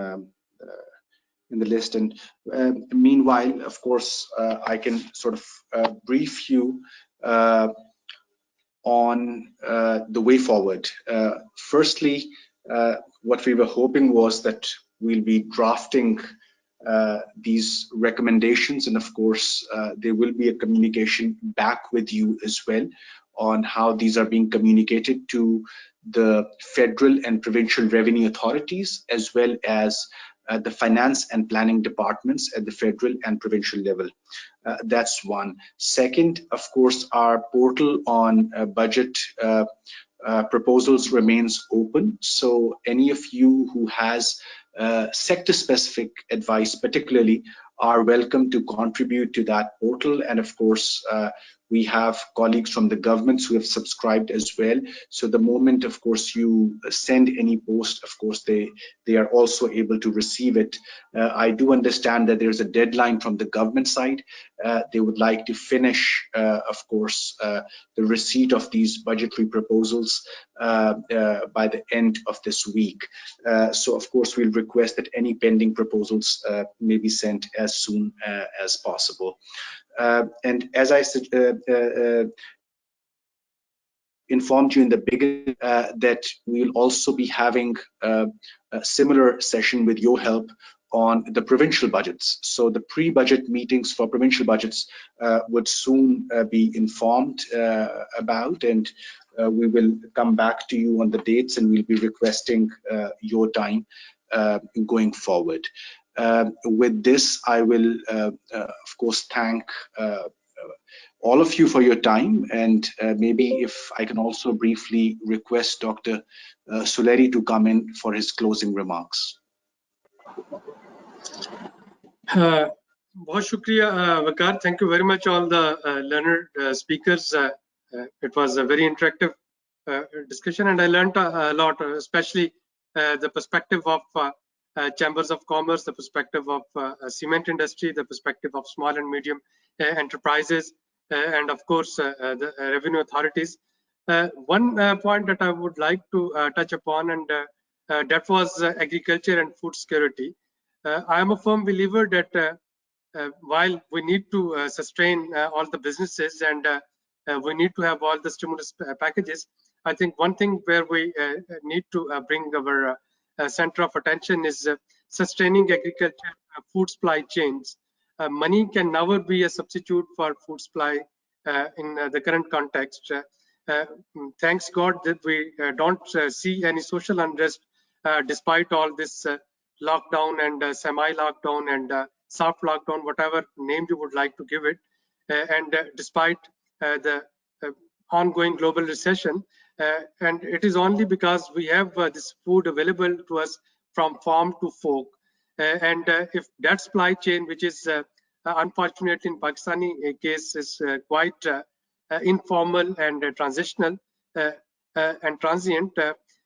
in the list. And meanwhile, of course, I can sort of brief you on the way forward. Firstly, what we were hoping was that we'll be drafting these recommendations, and of course there will be a communication back with you as well on how these are being communicated to the federal and provincial revenue authorities, as well as the finance and planning departments at the federal and provincial level. That's one. Second, of course, our portal on budget proposals remains open. So any of you who has sector-specific advice particularly are welcome to contribute to that portal. And of course, we have colleagues from the governments who have subscribed as well. So the moment, of course, you send any post, of course, they are also able to receive it. I do understand that there's a deadline from the government side. They would like to finish, of course, the receipt of these budgetary proposals by the end of this week. So of course, we'll request that any pending proposals may be sent as soon as possible. And as I said, informed you in the beginning that we'll also be having a similar session with your help on the provincial budgets. So the pre-budget meetings for provincial budgets would soon be informed about, and we will come back to you on the dates, and we'll be requesting your time going forward. With this, I will, of course, thank all of you for your time, and maybe if I can also briefly request Dr. Suleri to come in for his closing remarks. Bahut shukriya, Waqar. Thank you very much, all the learned speakers. It was a very interactive discussion, and I learned a lot, especially the perspective of chambers of commerce, the perspective of cement industry, the perspective of small and medium enterprises, and of course the revenue authorities. One point that I would like to touch upon, and that was agriculture and food security. I am a firm believer that while we need to sustain all the businesses, and we need to have all the stimulus packages, I think one thing where we need to bring our center of attention is sustaining agriculture food supply chains. Money can never be a substitute for food supply in the current context. Thanks God that we don't see any social unrest despite all this lockdown and semi-lockdown and soft lockdown, whatever name you would like to give it. And despite the ongoing global recession, and it is only because we have this food available to us from farm to fork. And if that supply chain, which is unfortunately in Pakistani case, is quite informal and transitional and transient,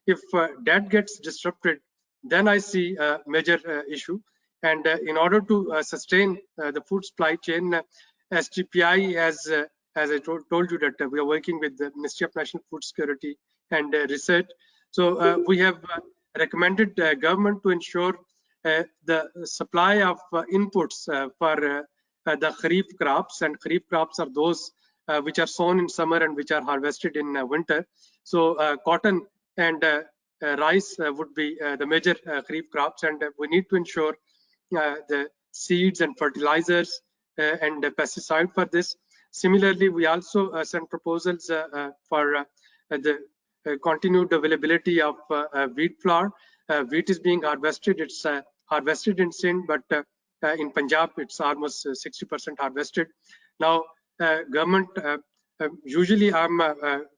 if that gets disrupted, then I see a major issue. And in order to sustain the food supply chain, SGPI has, as I told you, that we are working with the Ministry of National Food Security and Research. So we have recommended government to ensure the supply of inputs for the kharif crops, and kharif crops are those which are sown in summer and which are harvested in winter. So cotton and rice would be the major kharif crops, and we need to ensure the seeds and fertilizers and pesticide for this. Similarly, we also sent proposals for the continued availability of wheat flour. Wheat is being harvested. It's harvested in Sindh, but in Punjab, it's almost 60% harvested. Now, government, usually I'm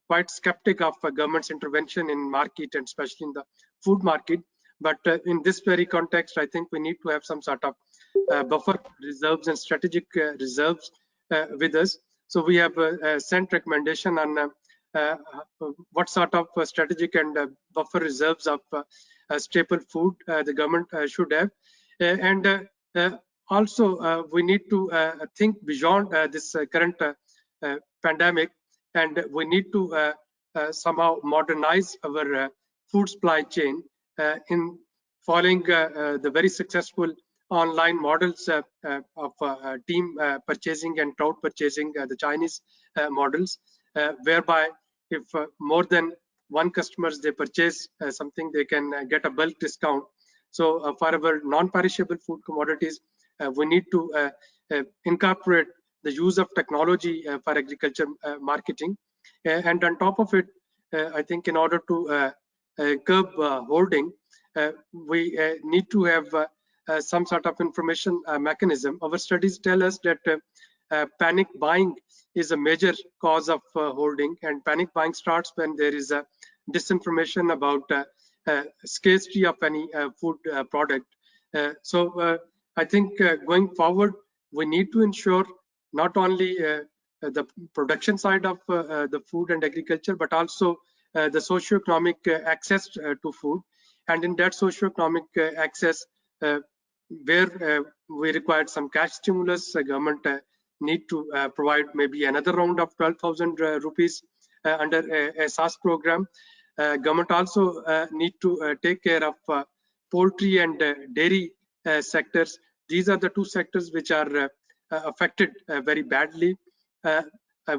quite skeptic of government's intervention in market, and especially in the food market. But in this very context, I think we need to have some sort of buffer reserves and strategic reserves with us. So we have sent recommendation on what sort of strategic and buffer reserves of staple food the government should have. And also we need to think beyond this current pandemic, and we need to somehow modernize our food supply chain in following the very successful online models of team purchasing and crowd purchasing, the Chinese models, whereby if more than one customers they purchase something, they can get a bulk discount. So for our non-perishable food commodities, we need to incorporate the use of technology for agriculture marketing. And on top of it, I think in order to curb hoarding, we need to have some sort of information mechanism. Our studies tell us that panic buying is a major cause of hoarding, and panic buying starts when there is a disinformation about scarcity of any food product. So I think going forward, we need to ensure not only the production side of the food and agriculture, but also the socio-economic access to food. And in that socio-economic access, where we required some cash stimulus, government need to provide maybe another round of 12,000 rupees under a SAS program. Government also need to take care of poultry and dairy sectors. These are the two sectors which are affected very badly.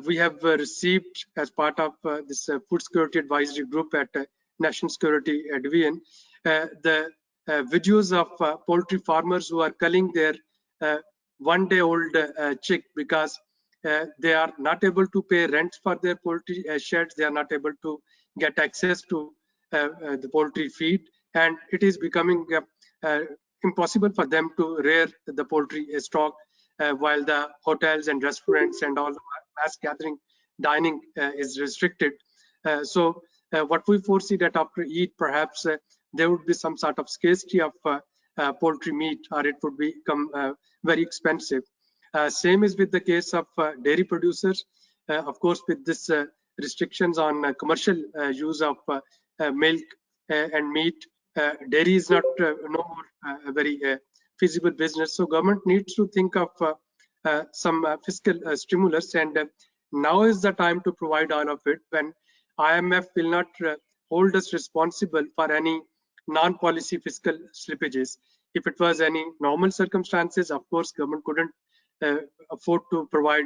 We have received, as part of this Food Security Advisory Group at National Security Division, the videos of poultry farmers who are culling their one-day-old chick because they are not able to pay rent for their poultry sheds. They are not able to get access to the poultry feed, and it is becoming impossible for them to rear the poultry stock while the hotels and restaurants and all mass gathering dining is restricted. So what we foresee that after Eid, perhaps there would be some sort of scarcity of poultry meat, or it would become very expensive. Same is with the case of dairy producers. Of course, with this restrictions on commercial use of milk and meat, dairy is not no more a very feasible business. So government needs to think of some fiscal stimulus, and now is the time to provide all of it, when IMF will not hold us responsible for any non-policy fiscal slippages. If it was any normal circumstances, of course, government couldn't afford to provide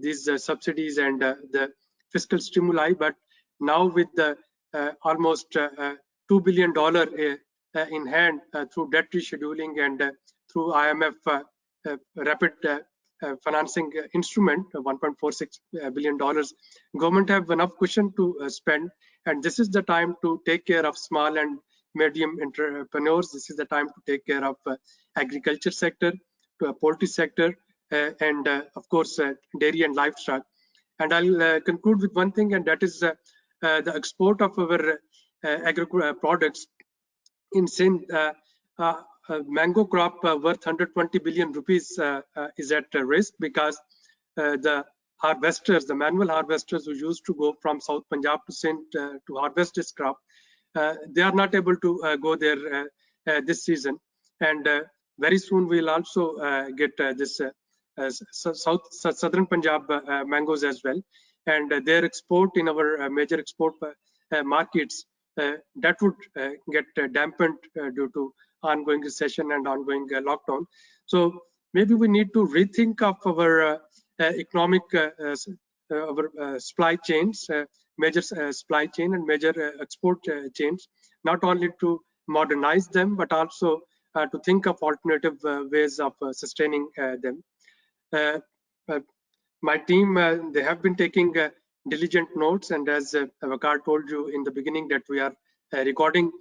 these subsidies and the fiscal stimuli. But now with the almost $2 billion in hand through debt rescheduling and through IMF rapid financing instrument, $1.46 billion, government have enough cushion to spend. And this is the time to take care of small and medium entrepreneurs. This is the time to take care of agriculture sector, to a poultry sector, and of course dairy and livestock. And I'll conclude with one thing, and that is the export of our agri products. In Sindh, mango crop worth 120 billion rupees is at risk because the harvesters, the manual harvesters who used to go from South Punjab to Sindh to harvest this crop, they are not able to go there this season. And very soon we'll also get this southern Punjab mangoes as well. And their export in our major export markets, that would get dampened due to ongoing recession and ongoing lockdown. So maybe we need to rethink of our economic our supply chains major supply chain and major export chains, not only to modernize them, but also to think of alternative ways of sustaining them. My team, they have been taking diligent notes, and as Vakar told you in the beginning, that we are recording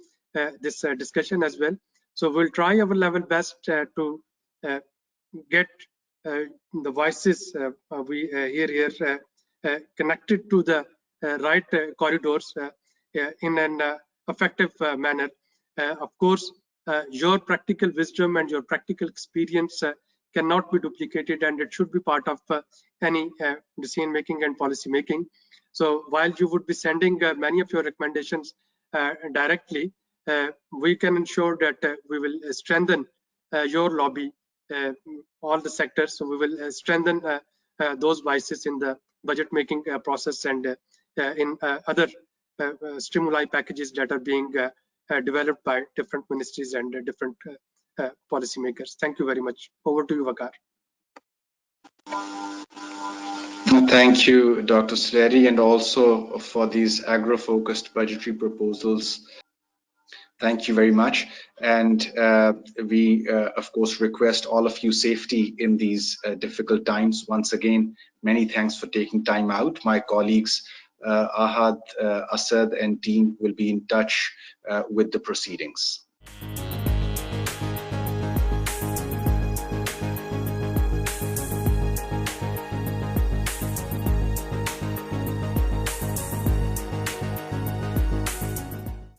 this discussion as well. So we'll try our level best to get the voices we hear here connected to the right corridors in an effective manner. Of course, your practical wisdom and your practical experience cannot be duplicated, and it should be part of any decision making and policy making. So while you would be sending many of your recommendations directly, we can ensure that we will strengthen your lobby, all the sectors. So we will strengthen those voices in the budget making process and in other stimuli packages that are being developed by different ministries and different policymakers. Thank you very much. Over to you, Vakar. Thank you, Dr. Sleri, and also for these agro-focused budgetary proposals. Thank you very much. And we, of course, request all of you safety in these difficult times. Once again, many thanks for taking time out. My colleagues, Ahad, Asad, and team will be in touch with the proceedings.